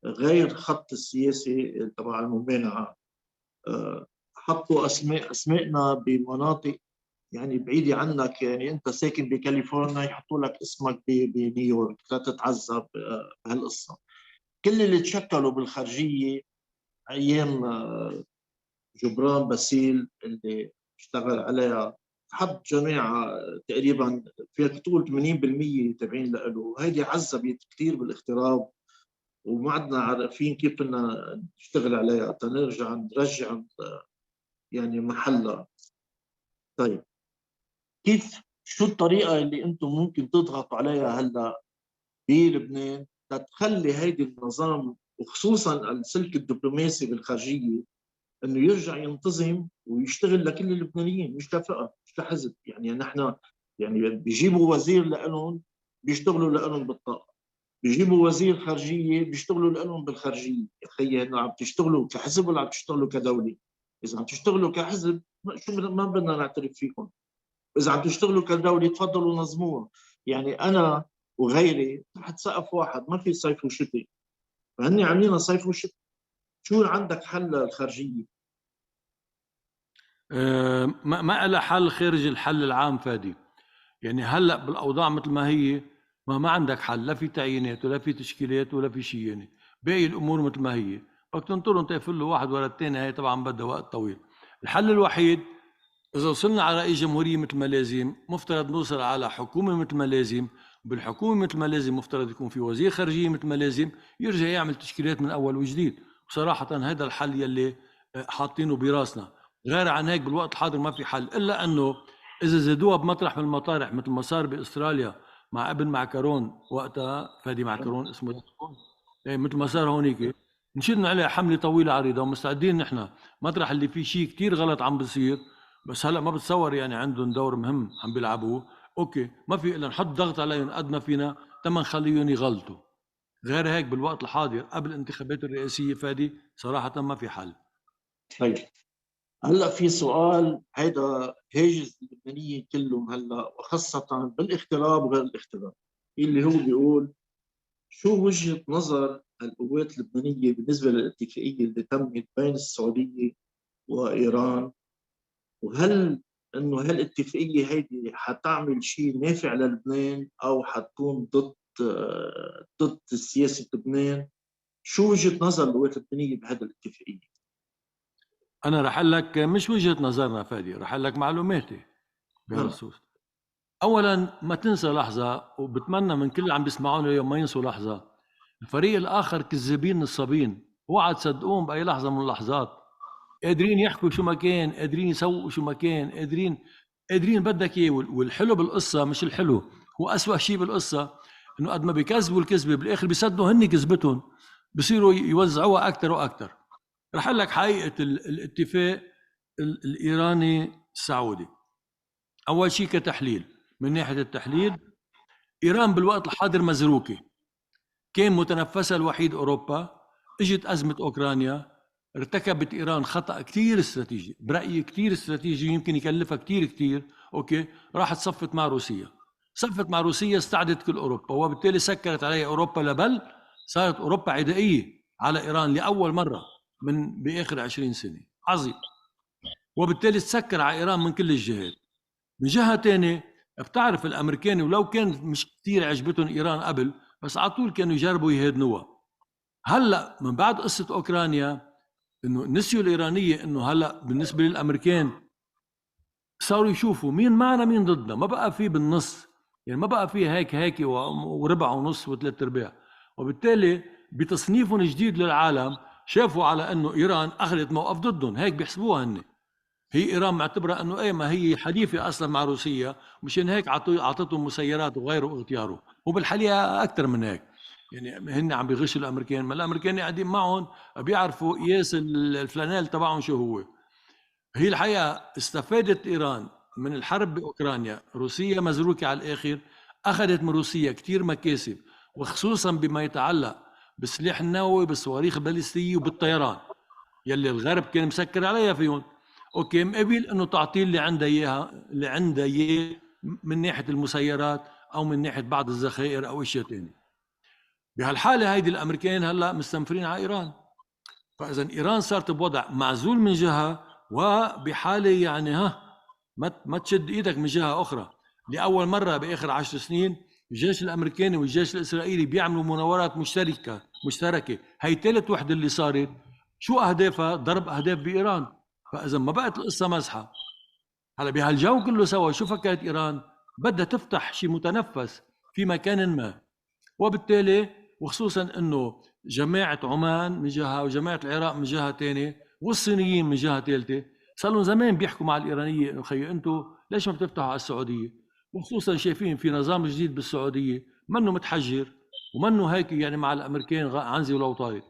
غير خط السياسي تبع الممانعة. حطوا أسمائنا بمناطق يعني بعيدة عنك، يعني أنت ساكن بكاليفورنيا يحطوا لك اسمك بنيويورك لتتعذب بهالقصة. كل اللي تشكلوا بالخارجية أيام جبران باسيل اللي اشتغل عليها، حط جماعة تقريبا فيك تقول 80% تابعين له. هيدي عذبت كثير بالاغتراب، وما عدنا عارفين كيف بدنا نشتغل عليها نرجع يعني محلها. طيب شو الطريقة اللي انتم ممكن تضغطوا عليها هلا بلبنان لتخلي هيدي النظام وخصوصا السلك الدبلوماسي بالخارجية انه يرجع ينتظم ويشتغل لكل اللبنانيين، مش لفئة مش لحزب. يعني نحن يعني بيجيبوا وزير لهم بيشتغلوا لهم بالطاقة، بيجيبوا وزير خارجية بيشتغلوا لهم بالخارجية. يا خيي انه عم تشتغلوا كحزب ولا عم تشتغلوا كدولة؟ إذا عم تشتغلوا كحزب شو ما بدنا نعترف فيكم، وإذا عم تشتغلوا كدولة تفضلوا نظموها. يعني أنا وغيري تحت سقف واحد، ما في صيف وشتاء، فهني عاملين صيف وشتاء. شو عندك حل الخارجية؟ ما لها حل خارج الحل العام فادي. يعني هلا بالاوضاع مثل ما هي ما عندك حل، لا في تعيينات ولا في تشكيلات ولا في شيء. يعني باقي الامور مثل ما هي، بدك تنطرهم تقفل واحد ورا الثاني. هي طبعا بدها وقت طويل. الحل الوحيد اذا وصلنا على رئيس جمهوريه مثل ما لازم، مفترض نوصل على حكومه مثل ما لازم. بالحكومه مثل ما لازم مفترض يكون في وزير خارجيه مثل ما لازم، يرجع يعمل تشكيلات من اول وجديد. بصراحه هذا الحل يلي حاطينه براسنا. غير عن هيك بالوقت الحاضر ما في حل، الا انه اذا زادوها بمطرح من المطارح مثل ما صار باستراليا مع ابن معكرون وقتها، فادي معكرون اسمه، مثل ما صار هونيك، نشيلنا عليه حمله طويله عريضه ومستعدين نحن مطرح اللي فيه شيء كثير غلط عم بصير. بس هلا ما بتصور يعني عندهم دور مهم عم بيلعبوه. اوكي، ما في الا نحط ضغط عليهم قد ما فينا تما نخليهم يغلطوا. غير هيك بالوقت الحاضر قبل الانتخابات الرئاسيه فادي صراحه ما في حل. طيب هلا في سؤال هيدا هاجس اللبنانيين كلهم هلا، وخاصة بالاغتراب وغير الاغتراب، اللي هو بيقول شو وجهة نظر القوات اللبنانية بالنسبة للاتفاقية اللي تمت بين السعودية وإيران، وهل انه هالاتفاقيه هيدي حتعمل شيء نافع للبنان او حتكون ضد سياسه لبنان؟ شو وجهه نظر القوات اللبنانيه بهذا الاتفاقيه؟ انا رح اقول لك مش وجهه نظرنا فادي، رح اقول لك معلوماتي بهالخصوص. اولا ما تنسى لحظه، وبتمنى من كل اللي عم بيسمعونا اليوم ما ينسوا لحظه، الفريق الاخر كذابين نصابين، اوعى تصدقوهم باي لحظه من اللحظات. قادرين يحكوا شو ما كان، قادرين يسوقوا شو ما كان، قادرين بدك اياه. والحلو بالقصه، مش الحلو، هو اسوأ شيء بالقصه، انه قد ما بيكذبوا الكذبه بالاخر بيصدقوا هن كذبتهم، بصيروا يوزعوها اكثر واكثر. رح اقول لك حقيقه الاتفاق الايراني السعودي. اول شيء كتحليل، من ناحيه التحليل، ايران بالوقت الحاضر مزروكه، كان متنفسها الوحيد اوروبا، اجت ازمه اوكرانيا، ارتكبت ايران خطا كثير استراتيجي، برايي كثير استراتيجي، يمكن يكلفها كثير. اوكي، راحت صفت مع روسيا، صفت مع روسيا، استعدت كل اوروبا، وبالتالي سكرت عليها اوروبا، لبل صارت اوروبا عدائيه على ايران لاول مره من باخر 20 سنه. عظيم. وبالتالي تسكر على ايران من كل الجهات. من جهه ثانيه بتعرف الامريكان ولو كان مش كثير عجبتهم ايران قبل، بس على طول كانوا يجربوا يهدنوها. هلا من بعد قصه اوكرانيا انه نسيوا الايرانيه، انه هلا بالنسبه للامريكان صاروا يشوفوا مين معنا مين ضدنا، ما بقى في بالنص، يعني ما بقى في هيك وربع ونص وثلاث ارباع. وبالتالي بتصنيفهم الجديد للعالم شافوا على انه ايران اخذت موقف ضدهم، هيك بيحسبوها هن. هي ايران معتبره انه ايه، ما هي حليفه اصلا مع روسيا، مشان هيك اعطتهم مسيرات وغيره واختياره، وبالحقيقه اكثر من هيك. يعني هن عم بيغشوا الامريكان، ما الامريكان قاعدين معهم بيعرفوا قياس الفلانيل تبعهم شو هو. هي الحقيقه استفادت ايران من الحرب باوكرانيا، روسيا مزروكه على الاخر، اخذت من روسيا كثير مكاسب، وخصوصا بما يتعلق بالسلاح النووي، بالصواريخ البالستيه وبالطيران يلي الغرب كان مسكر عليها فيهم. اوكي، مقابل انه تعطيه اللي عندها اياها، اللي عندها اياه من ناحيه المسيرات او من ناحيه بعض الذخائر او اشياء ثانيه. بهالحاله هيدي الامريكان هلا مستنفرين على ايران، فاذا ايران صارت بوضع معزول من جهه، وبحاله يعني ما تشد ايدك من جهه اخرى. لاول مره باخر 10 سنين الجيش الامريكاني والجيش الاسرائيلي بيعملوا مناورات مشتركه. هي ثالث وحده اللي صارت، شو اهدافها؟ ضرب اهداف بايران. فاذا ما بقت القصه مزحه. هلا بهالجو كله سوا، شو فكرت ايران؟ بدها تفتح شيء متنفس في مكان ما، وبالتالي وخصوصا انه جماعه عمان من جهه وجماعه العراق من جهه ثانيه والصينيين من جهه ثالثه، صار لهم زمان بيحكوا مع الايرانيه انه خيي انتم ليش ما بتفتحوا على السعوديه؟ وخصوصا شايفين في نظام جديد بالسعوديه منه متحجر ومنه هيك يعني مع الامريكان عنزي ولو طاير.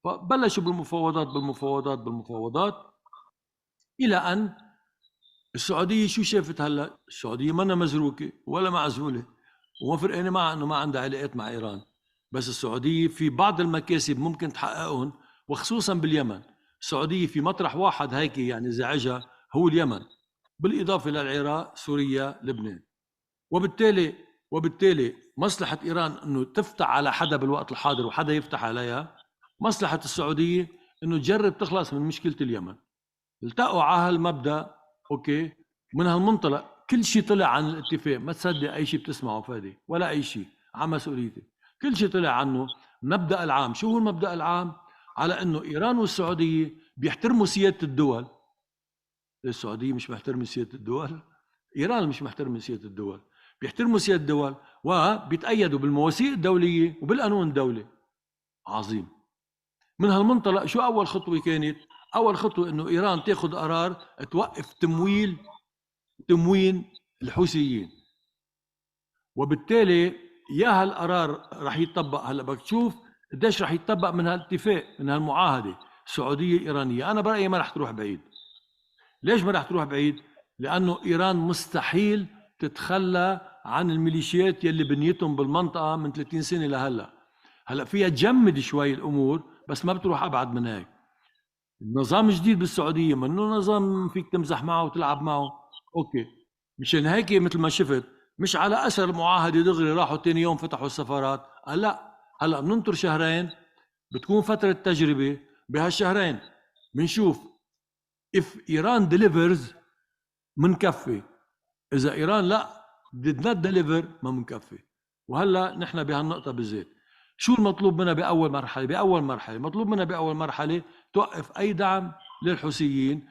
فبلشوا بالمفاوضات الى ان السعوديه شو شافت هلا؟ السعوديه منا مزروكه ولا معزوله، وما فرقانه معها انه ما عندها علاقات مع ايران، بس السعوديه في بعض المكاسب ممكن تحققهم، وخصوصا باليمن. السعوديه في مطرح واحد هيك يعني زعجها، هو اليمن، بالاضافه للعراق، سوريا، لبنان. وبالتالي مصلحه ايران انه تفتح على حدا بالوقت الحاضر وحدا يفتح عليها، مصلحه السعوديه انه تجرب تخلص من مشكله اليمن. التقوا على هالمبدا. اوكي، من هالمنطلق كل شيء طلع عن الاتفاق، ما تصدق اي شيء بتسمعه فادي ولا اي شيء، على مسؤوليتي. كل شيء طلع عنه. المبدا العام، شو هو المبدا العام؟ على انه ايران والسعوديه بيحترموا سياده الدول. السعوديه مش محترمه سياده الدول، ايران مش محترمه سياده الدول، بيحترموا سياده الدول وبيتأيدوا بالمواثيق الدوليه وبالقانون الدولي. عظيم. من هالمنطلق شو اول خطوه كانت؟ اول خطوه انه ايران تاخذ قرار توقف تموين الحوثيين. وبالتالي يا هالقرار رح يتطبق، هلا بدك تشوف قديش رح يتطبق من هالاتفاق، من هالمعاهده السعوديه ايرانيه. انا برايي ما رح تروح بعيد. ليش ما رح تروح بعيد؟ لانه ايران مستحيل تتخلى عن الميليشيات يلي بنيتهم بالمنطقه من 30 سنه لهلا. هلا فيها تجمد شوي الامور، بس ما بتروح ابعد من هيك. النظام الجديد بالسعوديه منه نظام فيك تمزح معه وتلعب معه. اوكي، مشان هيك مثل ما شفت مش على اثر المعاهده دغري راحوا ثاني يوم فتحوا السفارات. هلا بننطر شهرين، بتكون فتره تجربه. بهالشهرين بنشوف if ايران delivers منكفي، اذا ايران لا did not deliver ما منكفي. وهلا نحن بهالنقطه بالذات شو المطلوب منها باول مرحله؟ مطلوب منها باول مرحله توقف اي دعم للحوثيين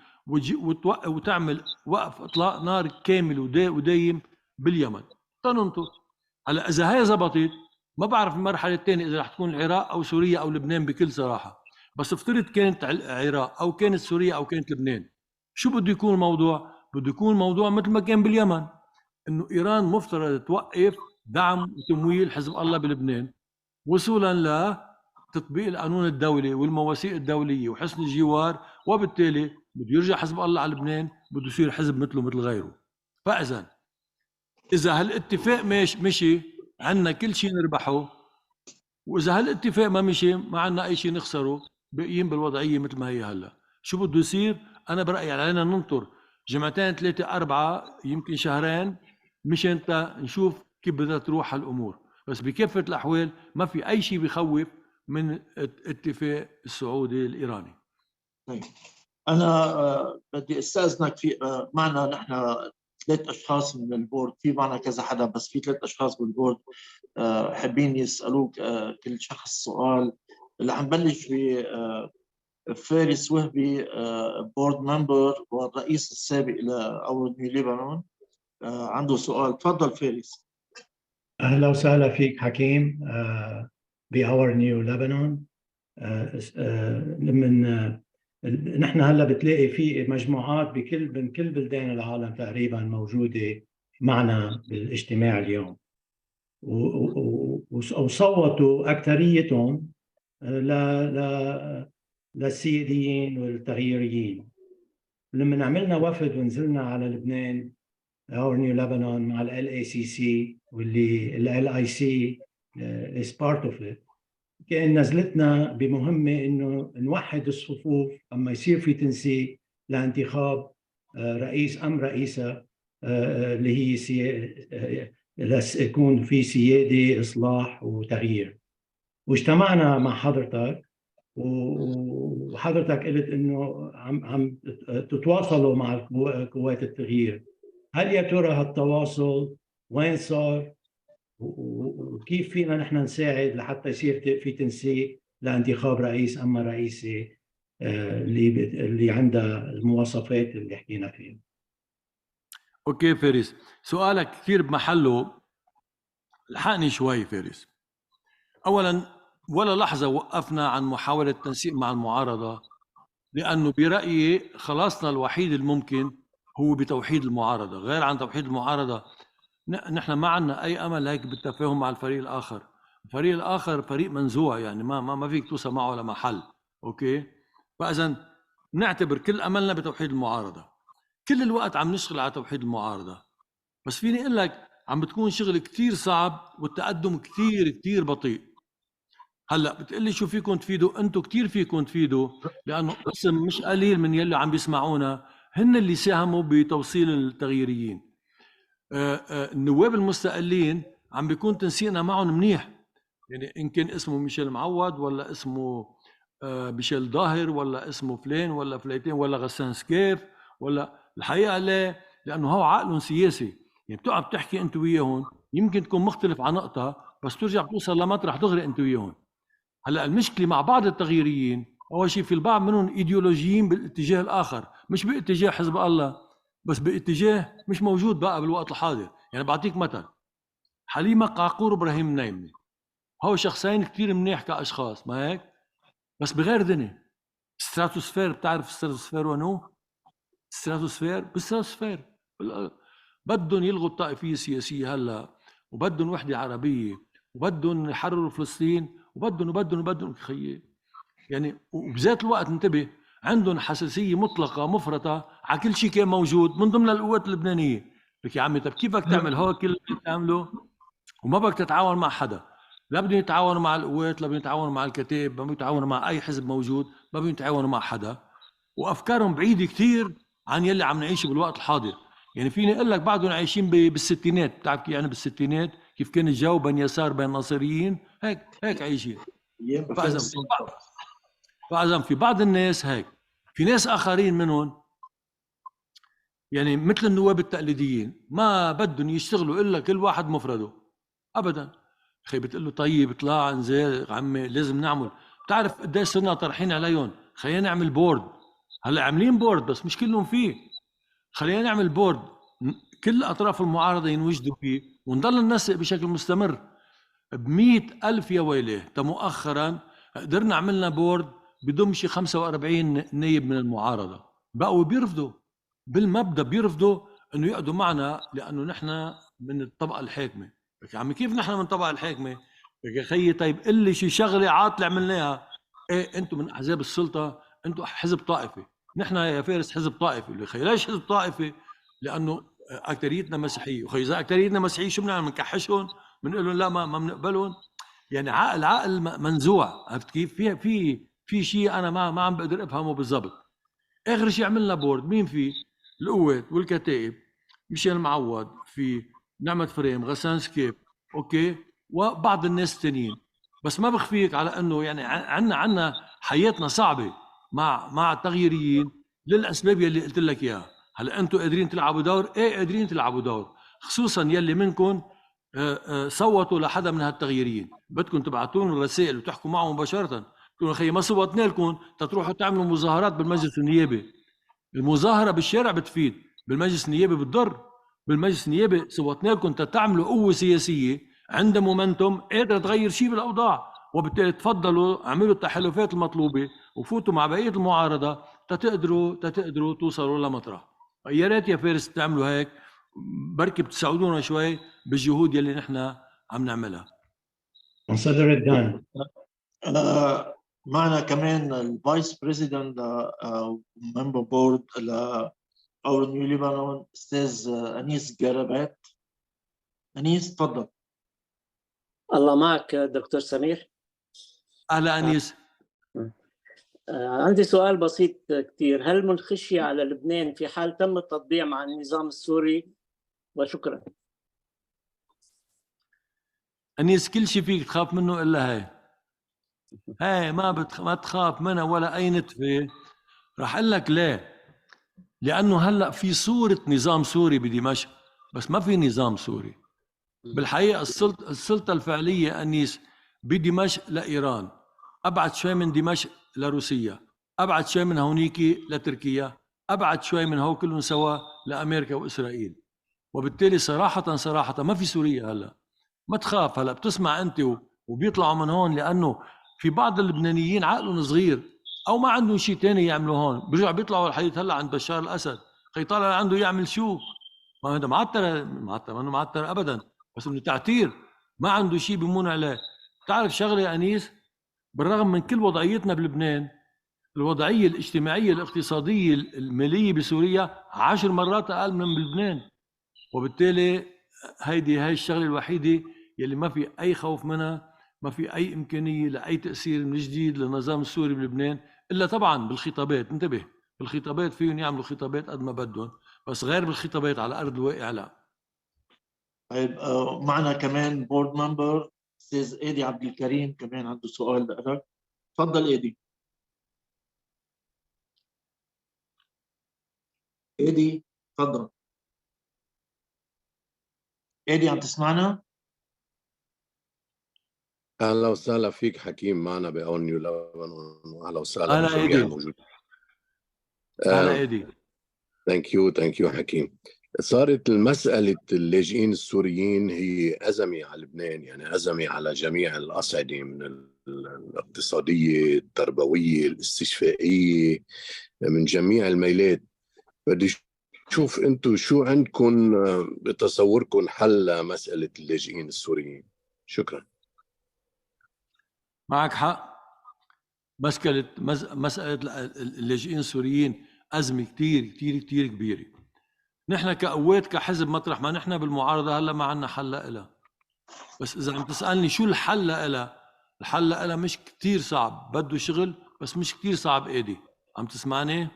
وتعمل وقف اطلاق نار كامل ودايم باليمن. تننطر. هلا اذا هي زبطت، ما بعرف المرحله الثانيه اذا رح تكون العراق او سوريا او لبنان بكل صراحه، بس افترض كانت العراق او كانت سوريا او كانت لبنان، شو بده يكون الموضوع؟ بده يكون الموضوع مثل ما كان باليمن، انه ايران مفترض توقف دعم وتمويل حزب الله بلبنان وصولا لتطبيق القانون الدولي والمواثيق الدوليه وحسن الجوار. وبالتالي بده يرجع حزب الله على لبنان، بده يصير حزب مثله مثل غيره. فاذا هالاتفاق مشي، عندنا كل شيء نربحه واذا هالاتفاق ما مشي ما عندنا اي شيء نخسره، باقيين بالوضعيه مثل ما هي هلا. شو بده يصير؟ انا برايي علينا ننطر جمعتين 3 4 يمكن شهرين مشان نشوف كيف بدها تروح هالامور. بس بكافه الاحوال ما في اي شيء بخوف من الاتفاق السعودي الايراني. طيب انا بدي استاذنك في معنا نحن 3 اشخاص من البورد، في معنا كذا حدا بس في 3 اشخاص بالبورد حابين يسالوك كل شخص سؤال. اللي حنبلش ب فارس وهبي، بورد ممبر والرئيس السابق لاور نيو ليبانون، عنده سؤال. تفضل فارس. أهلا وسهلا فيك حكيم بأور نيو لبنان. من نحن هلا بتلاقي في مجموعات من كل بلدان العالم تقريبا موجودة معنا بالاجتماع اليوم، وصوتوا أكثريتهم للسياديين والتغييريين. لما عملنا وفد ونزلنا على لبنان اور نيو لبنان مع LACC واللي LIC is part of it، كان نزلتنا بمهمه انه نوحد الصفوف اما يصير في تنسيق لانتخاب رئيس ام رئيسه اللي هي يكون في سياده اصلاح وتغيير. واجتمعنا مع حضرتك وحضرتك قلت انه عم تتواصلوا مع قوات التغيير. هل يا ترى هالتواصل وين صار وكيف فينا نحن نساعد لحتى يصير في تنسيق لانتخاب رئيس اما رئيسه اللي عندها المواصفات اللي حكينا فيها؟ اوكي فارس، سؤالك كثير بمحله. لحقني شوي فارس. اولا ولا لحظه وقفنا عن محاوله التنسيق مع المعارضه، لانه برايي خلاصنا الوحيد الممكن هو بتوحيد المعارضه. غير عن توحيد المعارضه نحن ما عندنا اي امل هيك بالتفاهم مع الفريق الاخر. الفريق الاخر فريق منزوع، يعني ما فيك توصل معه لمحل. اوكي، فاذا نعتبر كل املنا بتوحيد المعارضه. كل الوقت عم نشتغل على توحيد المعارضه، بس فيني اقول لك عم بتكون شغل كثير صعب والتقدم كثير بطيء. هلا بتقلي شو فيكم تفيدوا؟ انتم كثير فيكم تفيدوا، لانه قسم مش قليل من يلي عم بيسمعونا هن اللي ساهموا بتوصيل التغييريين. النواب المستقلين عم بيكون تنسيقنا معهم منيح، يعني ان كان اسمه ميشيل معوض ولا اسمه ميشيل ظاهر ولا اسمه فلان ولا فليتين ولا غسان سكيف ولا الحقيقه ليه؟ لانه هو عقلهم سياسي. يعني بتقعد تحكي انت وياهم يمكن تكون مختلف عن نقطه بس ترجع توصل لمطرح دغري انت وياهم. هلا المشكله مع بعض التغييريين اول شيء في البعض منهم ايديولوجيين بالاتجاه الاخر، مش باتجاه حزب الله بس باتجاه مش موجود بقى بالوقت الحاضر. يعني بعطيك مثل، حليمه قاقور وابراهيم نايمي، هو شخصين كثير منيح كاشخاص ما هيك، بس بغير دنيا. ستراتوسفير، بتعرف ستراتوسفير وين هو؟ ستراتوسفير بالستراتوسفير بدهم يلغوا الطائفيه السياسيه هلا، وبدهم وحده عربيه، وبدهم يحرروا فلسطين، وبدهم خيي. يعني وبذات الوقت انتبه، عندهم حساسيه مطلقه مفرطه على كل شيء كان موجود من ضمن القوات اللبنانيه. لك يا عمي طب كيف بدك تعمل هو كل اللي بتعمله وما بدك تتعاون مع حدا؟ لا بدهم يتعاونوا مع القوات، لا بدهم يتعاونوا مع الكتائب، ما بدهم يتعاونوا مع اي حزب موجود، ما بدهم يتعاونوا مع حدا، وافكارهم بعيده كثير عن يلي عم نعيشه بالوقت الحاضر. يعني فيني اقول لك بعضهم عايشين بالستينات. بتعرف كيف يعني بالستينات كيف كان الجو بين يسار بين ناصريين، هيك عايشين. فاذا في بعض الناس هيك، في ناس اخرين منهم يعني مثل النواب التقليديين ما بدهم يشتغلوا الا كل واحد مفرده ابدا. اخي بتقول له طيب اطلع انزل عمي لازم نعمل. بتعرف قديش صرنا طرحين عليهم خلينا نعمل بورد. هلا عاملين بورد بس مش كلهم فيه. خلينا نعمل بورد كل اطراف المعارضه ينوجدوا فيه ونضل ننسق بشكل مستمر ب100,000 يا ويليه. مؤخرا قدرنا عملنا بورد بضم شي 45 نايب من المعارضه، بقوا بيرفضوا بالمبدا، بيرفضوا انه يقعدوا معنا لانه نحن من الطبقه الحاكمه. يا عمي كيف نحن من الطبقه الحاكمه؟ يا خيي طيب قل لي شي شغله عاطله عملناها. ايه انتم من احزاب السلطه، انتم حزب طائفي، نحن يا فارس حزب طائفي. اللي خي ليش حزب طائفي؟ لانه اكثريتنا مسيحيه. وخي اذا اكثريتنا مسيحيه شو بنعمل؟ بنكحشهم؟ بنقول لهم لا ما بنقبلهم؟ يعني عقل منزوع. عرفت كيف؟ في شيء انا ما عم بقدر افهمه بالضبط. اخر شيء عملنا بورد، مين فيه؟ القوات والكتائب، ميشيل معوض، في نعمة فريم، غسان سكيب، اوكي، وبعض الناس التانيين. بس ما بخفيك على انه يعني عنا حياتنا صعبه مع التغييريين للاسباب يلي قلت لك اياها. هلا انتم قادرين تلعبوا دور؟ ايه قادرين تلعبوا دور، خصوصا يلي منكم صوتوا لحدا من هالتغييريين. بدكم تبعتون الرسائل وتحكوا معهم مباشره، تقولوا خي ما صوتنا لكم تروحوا تعملوا مظاهرات بالمجلس النيابي. المظاهره بالشارع بتفيد، بالمجلس النيابي بتضر. بالمجلس النيابي صوتنا لكم تعملوا قوه سياسيه عندها مومنتوم قادره تغير شيء بالاوضاع، وبالتالي تفضلوا اعملوا التحالفات المطلوبه وفوتوا مع بقيه المعارضه تتقدروا توصلوا لمطرح. يا ريت يا فارس تعملوا هيك، بركي بتساعدونا شوي بالجهود يلي نحن عم نعملها. consider it done. معنا كمان الفايس بريزيدنت ممبر بورد لأور نيو ليبانون، استاذ انيس جرابات. انيس تفضل. الله معك دكتور سمير. اهلا انيس. عندي سؤال بسيط كثير، هل من خشية على لبنان في حال تم التطبيع مع النظام السوري؟ وشكرا. انيس كل شيء فيك تخاف منه الا هاي ما تخاف منها ولا اي نتفه. راح اقول لك ليه. لانه هلا في صوره نظام سوري بدمشق، بس ما في نظام سوري بالحقيقه. السلطه الفعليه انيس بدمشق لايران، ابعد شوي من دمشق لروسيا، ابعد شوي من هونيك لتركيا، ابعد شوي من هو كلهم سوا لامريكا واسرائيل. وبالتالي صراحه ما في سوريا هلا. ما تخاف. هلا بتسمع انت وبيطلعوا من هون، لانه في بعض اللبنانيين عقلهم صغير او ما عندهم شيء تاني يعملوا هون، بيرجعوا بيطلعوا الحديث هلا عند بشار الاسد. خي طالع عنده يعمل شو؟ ما هذا معتر ما انه معتر ابدا، بس انه تعتير ما عنده شيء بيمون عليه. بتعرف شغله يا انيس، بالرغم من كل وضعيتنا بلبنان، الوضعيه الاجتماعيه الاقتصاديه الماليه بسوريا 10 مرات اقل من بلبنان. وبالتالي هاي الشغله الوحيده يلي ما في اي خوف منها، ما في اي امكانيه لاي تاثير من جديد للنظام السوري بلبنان، الا طبعا بالخطابات. انتبه، بالخطابات فيهم يعملوا خطابات قد ما بدهم، بس غير بالخطابات على ارض الواقع لا. طيب معنا كمان بورد ممبر استاذ ايدي عبد الكريم، كمان عنده سؤال لك. تفضل ايدي. ايدي تفضل. ايدي عم تسمعنا؟ اهلا وسهلا فيك حكيم، معنا باور نيو لبنان، واهلا وسهلا اهلا بالجميع ايدي. الموجودين. اهلا ايدي. ثانك يو حكيم. صارت المسألة اللاجئين السوريين هي أزمة على لبنان، يعني أزمة على جميع الأصعدة، من الاقتصادية، التربوية، الاستشفائية، من جميع الميلات. بدي شوف أنتم شو عندكم بتصوركم حل مسألة اللاجئين السوريين. شكرا. معك حق. مسألة اللاجئين السوريين أزمة كتير كبيرة. نحن كقوات كحزب مطرح ما نحن بالمعارضة هلا ما عنا حل لها. بس إذا عم تسألني شو الحل لها، الحل لها مش كتير صعب، بده شغل بس مش كتير صعب. ايدي عم تسمعني؟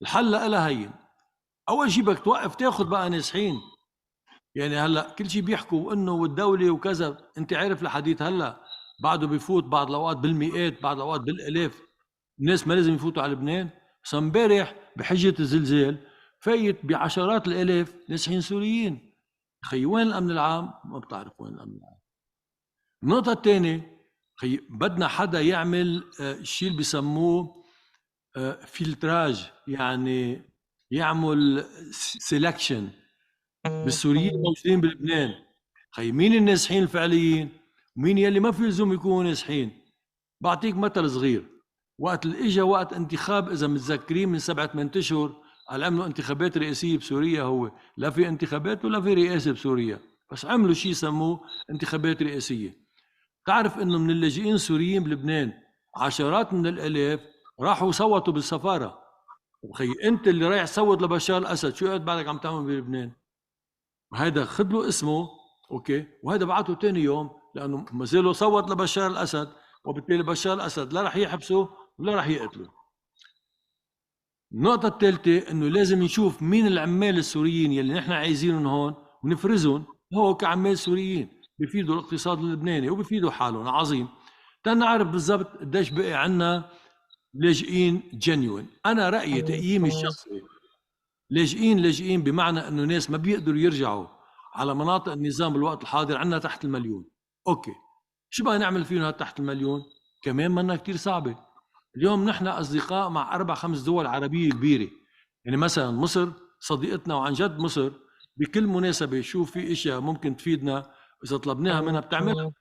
الحل لها هين. أول شيء بدك توقف تاخذ بقى نازحين. يعني هلا كل شيء بيحكوا انه والدولة وكذا، انت عارف الحديث هلا بعده بيفوت بعض الاوقات بالمئات، بعض الاوقات بالالاف. الناس ما لازم يفوتوا على لبنان. بس امبارح بحجة الزلزال فايت بعشرات الالاف نازحين سوريين. خي وين الامن العام؟ ما بتعرف وين الامن العام. النقطة الثانية، خي بدنا حدا يعمل شيء اللي بسموه فلتراج، يعني يعمل سيلكشن بالسوريين الموجودين بلبنان. خي مين النازحين الفعليين ومين يلي ما في لزوم يكونوا نازحين؟ بعطيك مثل صغير. وقت اجى وقت انتخاب، اذا متذكرين، من 7-8 اشهر عملوا انتخابات رئاسيه بسوريا. هو لا في انتخابات ولا في رئاسه بسوريا، بس عملوا شيء سموه انتخابات رئاسيه. تعرف انه من اللاجئين السوريين بلبنان عشرات من الالاف راحوا صوتوا بالسفاره. وخي انت اللي رايح تصوت لبشار الاسد، شو قد بعدك عم تعمل بلبنان؟ وهذا خذ له اسمه اوكي، وهذا بعته ثاني يوم لانه ما زالوا صوت لبشار الاسد، وبالتالي بشار الاسد لا راح يحبسه ولا راح يقتله. النقطة الثالثة انه لازم نشوف مين العمال السوريين يلي نحن عايزينهم هون ونفرزهم هو كعمال سوريين بيفيدوا الاقتصاد اللبناني وبيفيدوا حالهم. عظيم. تنعرف بالضبط قديش بقي عنا لاجئين جنيون. انا رأيي تقييمي الشخصي لاجئين بمعنى انه ناس ما بيقدروا يرجعوا على مناطق النظام بالوقت الحاضر عنا تحت المليون. اوكي، شو بقى نعمل فيهم تحت المليون؟ كمان منا كتير صعبة. اليوم نحن أصدقاء مع 4-5 دول عربية كبيرة، يعني مثلا مصر صديقتنا، وعن جد مصر بكل مناسبة شو في اشياء ممكن تفيدنا إذا طلبناها منها بتعملها.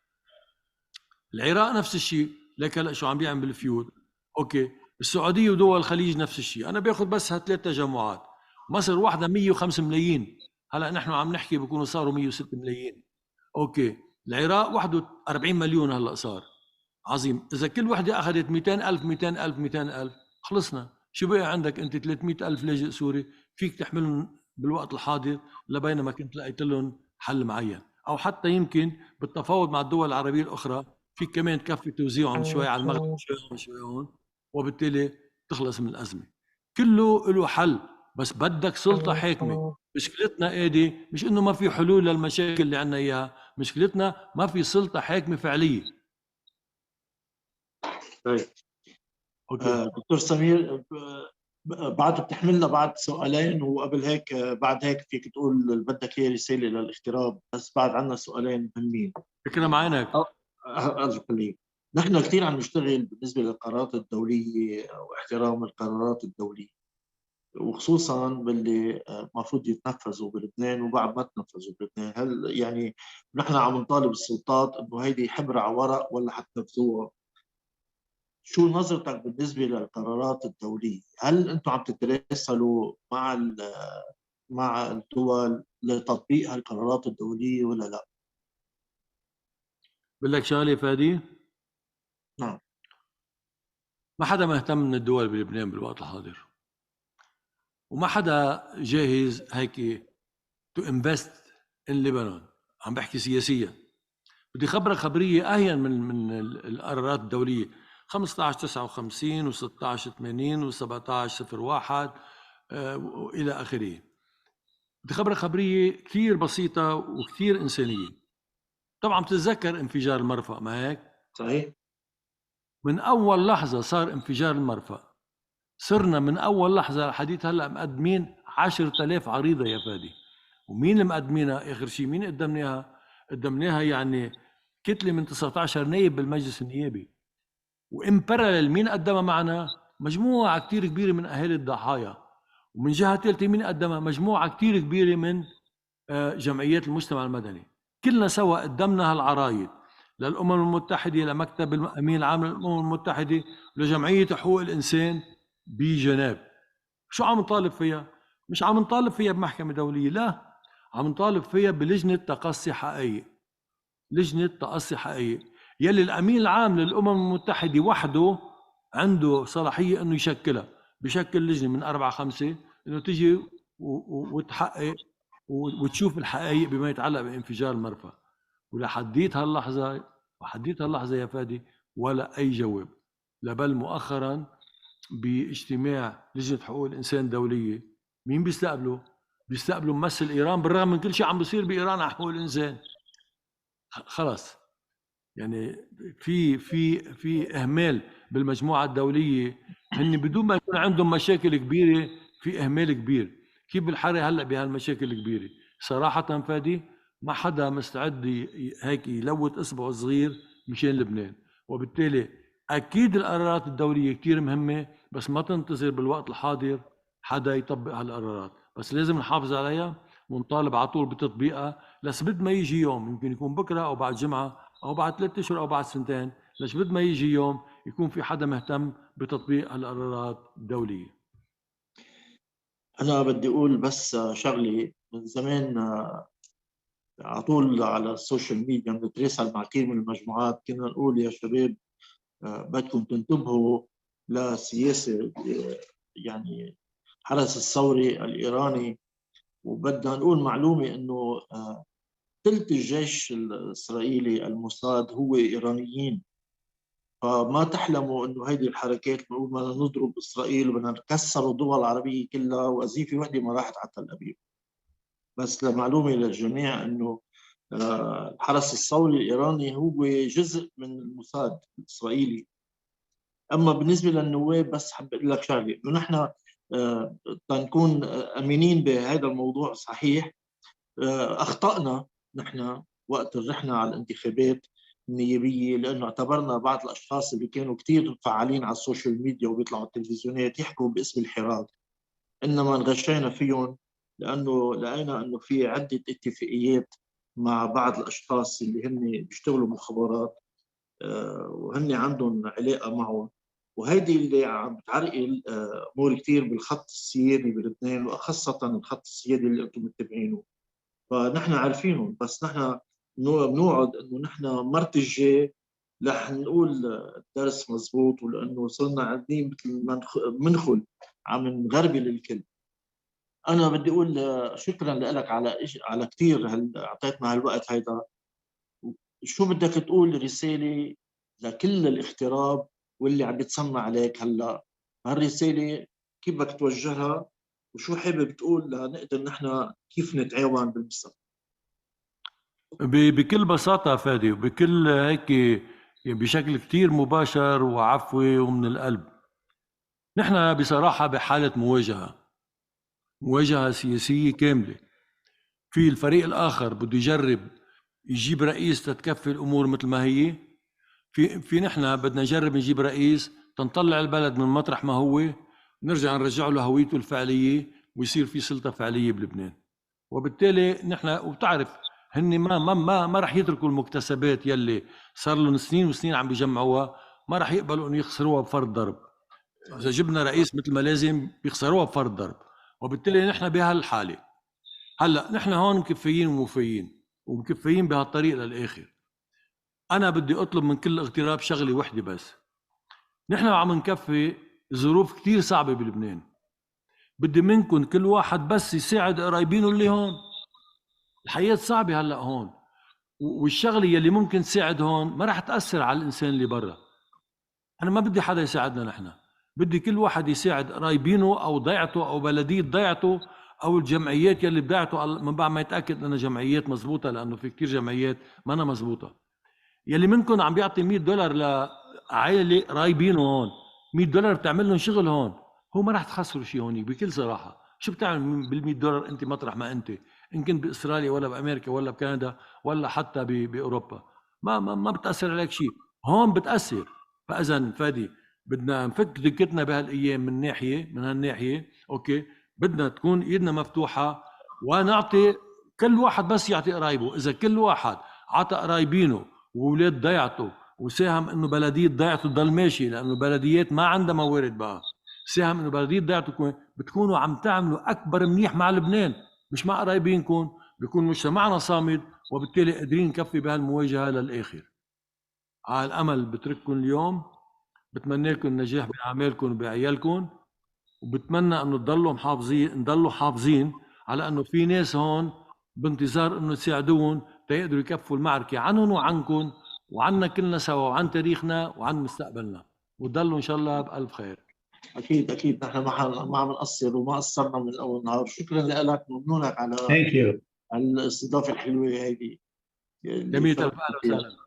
العراق نفس الشيء، لك هلا شو عم بيعمل بالفيول. اوكي، السعودية ودول الخليج نفس الشيء. أنا باخذ بس هالثلاث تجمعات. مصر واحدة 105 ملايين، هلا نحن عم نحكي بيكونوا صاروا 106 ملايين. اوكي، العراق وحده 40 مليون هلا صار. عظيم. إذا كل وحدة أخذت 200,000 خلصنا. شو بقى عندك أنت 300,000 لاجئ سوري فيك تحملهم بالوقت الحاضر لبينما كنت لقيت لهم حل معين، أو حتى يمكن بالتفاوض مع الدول العربية الأخرى فيك كمان تكفي توزيعهم شوي على المغرب شوي هون شوي هون، وبالتالي تخلص من الأزمة. كله له حل، بس بدك سلطة حاكمة. مشكلتنا ايدي مش انه ما في حلول للمشاكل اللي عندنا اياها، مشكلتنا ما في سلطة حاكمة فعلية. طيب دكتور سمير، بعد بتحملنا بعد سؤالين، وقبل هيك بعد هيك فيك تقول اللي بدك اياه رساله للاغتراب، بس بعد عندنا سؤالين مهمين. فكرة معينك. الله يخليك. نحن كثير عم نشتغل بالنسبه للقرارات الدوليه واحترام القرارات الدوليه، وخصوصا باللي المفروض يتنفذوا بلبنان وبعد ما تنفذوا بلبنان. هل يعني نحن عم نطالب السلطات انه هيدي حبر على ورق ولا حتنفذوها؟ شو نظرتك بالنسبة للقرارات الدولية؟ هل أنتم عم تتراسلوا مع الدول لتطبيق هالقرارات الدولية ولا لا؟ بقول لك شغلة فادي. نعم. ما حدا مهتم من الدول بلبنان بالوقت الحاضر، وما حدا جاهز هيك to invest in Lebanon. عم بحكي سياسيا. بدي خبرك خبرية أهين من القرارات الدولية 1559 و1680 و1701 وإلى آخره. بدي خبرك خبرية كثير بسيطة وكثير إنسانية. طبعا بتتذكر انفجار المرفأ، ما هيك؟ صحيح. من أول لحظة صار انفجار المرفأ صرنا من أول لحظة لحديت هلأ مقدمين 10,000 عريضة يا فادي. ومين اللي مقدمينها آخر شيء؟ مين قدمناها؟ قدمناها يعني كتلة من 19 نائب بالمجلس النيابي. وإن باراليل مين قدمها معنا؟ مجموعة كتير كبيرة من أهالي الضحايا. ومن جهة ثالثة مين قدمها؟ مجموعة كتير كبيرة من جمعيات المجتمع المدني. كلنا سوا قدمنا هالعرايض للأمم المتحدة، لمكتب الأمين العام للأمم المتحدة، لجمعية حقوق الإنسان بجنيف. شو عم نطالب فيها؟ مش عم نطالب فيها بمحكمة دولية، لا، عم نطالب فيها بلجنة تقصي حقائق. لجنة تقصي حقائق يلي الأمين العام للأمم المتحدة وحده عنده صلاحية أنه يشكلها. بشكل لجنة من 4-5 أنه تجي وتحقق وتشوف الحقائق بما يتعلق بانفجار المرفأ. ولحديت هاللحظة يا فادي ولا أي جواب. لبل مؤخرا باجتماع لجنة حقوق الإنسان الدولية مين بيستقبلوا؟ بيستقبلوا ممثل إيران، بالرغم من كل شيء عم بيصير بإيران على حقوق الإنسان. خلاص يعني في إهمال بالمجموعة الدولية. هن بدون ما يكون عندهم مشاكل كبيرة في إهمال كبير. كيف بالحري هلأ بهالمشاكل الكبيرة؟ صراحة فادي ما حدا مستعد هيك يلوت إصبعه صغير مشان لبنان. وبالتالي أكيد القرارات الدولية كتير مهمة، بس ما تنتظر بالوقت الحاضر حدا يطبق هالقرارات، بس لازم نحافظ عليها ونطالب على طول بتطبيقها لسبد ما يجي يوم، يمكن يكون بكرة أو بعد جمعة أو بعد 3 أشهر أو بعد 2 لسبد ما يجي يوم يكون في حدا مهتم بتطبيق هالقرارات الدولية. أنا بدي أقول بس شغلي. من زمان على طول على السوشيال ميديا بنتراسل مع كثير من المجموعات، كنا نقول يا شباب بدكم تنتبهوا لسياسة يعني حرس الثوري الإيراني. وبدنا نقول معلومة إنه ثلث الجيش الإسرائيلي الموساد هو إيرانيين. فما تحلموا انه هيدي الحركات بنقول بدنا نضرب اسرائيل وبدنا نكسر الدول العربيه كلها وظيفه وحده ما راحت على تل ابيب. بس لمعلومه للجميع انه الحرس الصولي الايراني هو جزء من الموساد الاسرائيلي. اما بالنسبه للنواب بس حب اقول لك شغله، انه نحن تنكون امينين بهذا الموضوع صحيح. اخطانا نحن وقت رحنا على الانتخابات النيابيه، لانه اعتبرنا بعض الاشخاص اللي كانوا كثير فعالين على السوشيال ميديا وبيطلعوا التلفزيونات يحكوا باسم الحراك، انما انغشينا فيهم لانه لقينا انه في عده اتفاقيات مع بعض الاشخاص اللي هن بيشتغلوا مخابرات وهن عندهم علاقه معهم، وهيدي اللي عم بتعرقل امور كثير بالخط السيادي بلبنان، وخاصه الخط السيادي اللي انتم متبعينه. فنحن عارفينهم، بس نحن بنوعد انه نحن مرت الجاي رح نقول الدرس مزبوط، ولانه صرنا قاعدين مثل ما بندخل عم نغربل الكل. انا بدي اقول شكرا لك على كثير اعطيتنا هالوقت هيدا. شو بدك تقول رساله لكل الاغتراب واللي عم بيتصنع عليك هلا؟ هالرساله كيف بدك توجهها، وشو حابب تقول لنقدر نحن كيف نتعاون بالمستقبل؟ بكل بساطة فادي، وبكل هيك بشكل كتير مباشر وعفوي ومن القلب. نحن بصراحة بحالة مواجهة سياسية كاملة. في الفريق الآخر بده يجرب يجيب رئيس تتكفي الأمور مثل ما هي. في نحن بدنا نجرب نجيب رئيس تنطلع البلد من مطرح ما هو، نرجع نرجع له هويته الفعلية ويصير في سلطة فعلية بلبنان. وبالتالي نحن وبتعرف هن ما رح يتركوا المكتسبات يلي صار لهم سنين وسنين عم بيجمعوها، ما رح يقبلوا انه يخسروها بفرض ضرب. اذا جبنا رئيس مثل ما لازم بيخسروها بفرض ضرب. وبالتالي نحن بهالحاله هلا نحن هون مكفيين ومكفيين بهالطريق للاخر. انا بدي اطلب من كل اغتراب شغله وحده بس. نحن عم نكفي ظروف كتير صعبه بلبنان. بدي منكم كل واحد بس يساعد قرايبينه اللي هون. الحياة صعبة هلأ هون، والشغلة يلي ممكن تساعد هون ما رح تأثر على الإنسان اللي برا. أنا ما بدي حدا يساعدنا نحن، بدي كل واحد يساعد قرايبينه أو ضيعته أو بلدية ضيعته أو الجمعيات يلي بضيعته، من بعد ما يتأكد أن جمعيات مزبوطة، لأنه في كتير جمعيات ما أنا مزبوطة. يلي منكم عم بيعطي $100 لعائلة قرايبينه هون، $100 بتعمل لهم شغل هون، هو ما رح تخسروا شيء هونيك بكل صراحة. شو بتعمل بال$100 أنت مطرح ما أنت، إن كنت بإسرائيل ولا بأمريكا ولا بكندا ولا حتى بأوروبا؟ ما بتأثر عليك شيء. هون بتأثر. فإذا فادي بدنا نفك دكتنا بهالأيام من هالناحية. أوكي، بدنا تكون إيدنا مفتوحة ونعطي كل واحد بس يعطي قرايبه. إذا كل واحد عطى قرايبينه وولاد ضيعته وساهم إنه بلدية ضيعته تضل ماشي، لأنه بلديات ما عندها موارد بقى، ساهم إنه بلدية ضيعته، بتكونوا عم تعملوا أكبر منيح مع لبنان مش مع قرايبينكم. بيكون مجتمعنا صامد، وبالتالي قادرين نكفي بهالمواجهة للآخر. على الأمل بترككم اليوم، بتمنى لكم النجاح بأعمالكم وبعيالكم، وبتمنى أنه نضلوا حافظين على أنه في ناس هون بانتظار أنه تساعدون تيقدروا يكفوا المعركة عنهم وعنكم وعنا كلنا سوا، وعن تاريخنا وعن مستقبلنا، وتضلوا إن شاء الله بألف خير. اكيد نحن ما عم نقصر وما قصرنا من اول نهار. شكرا لك، ممنونك على الاستضافه الحلوه هذه. 100,000 أهلا وسهلا.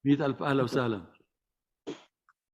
100,000 أهلا وسهلا.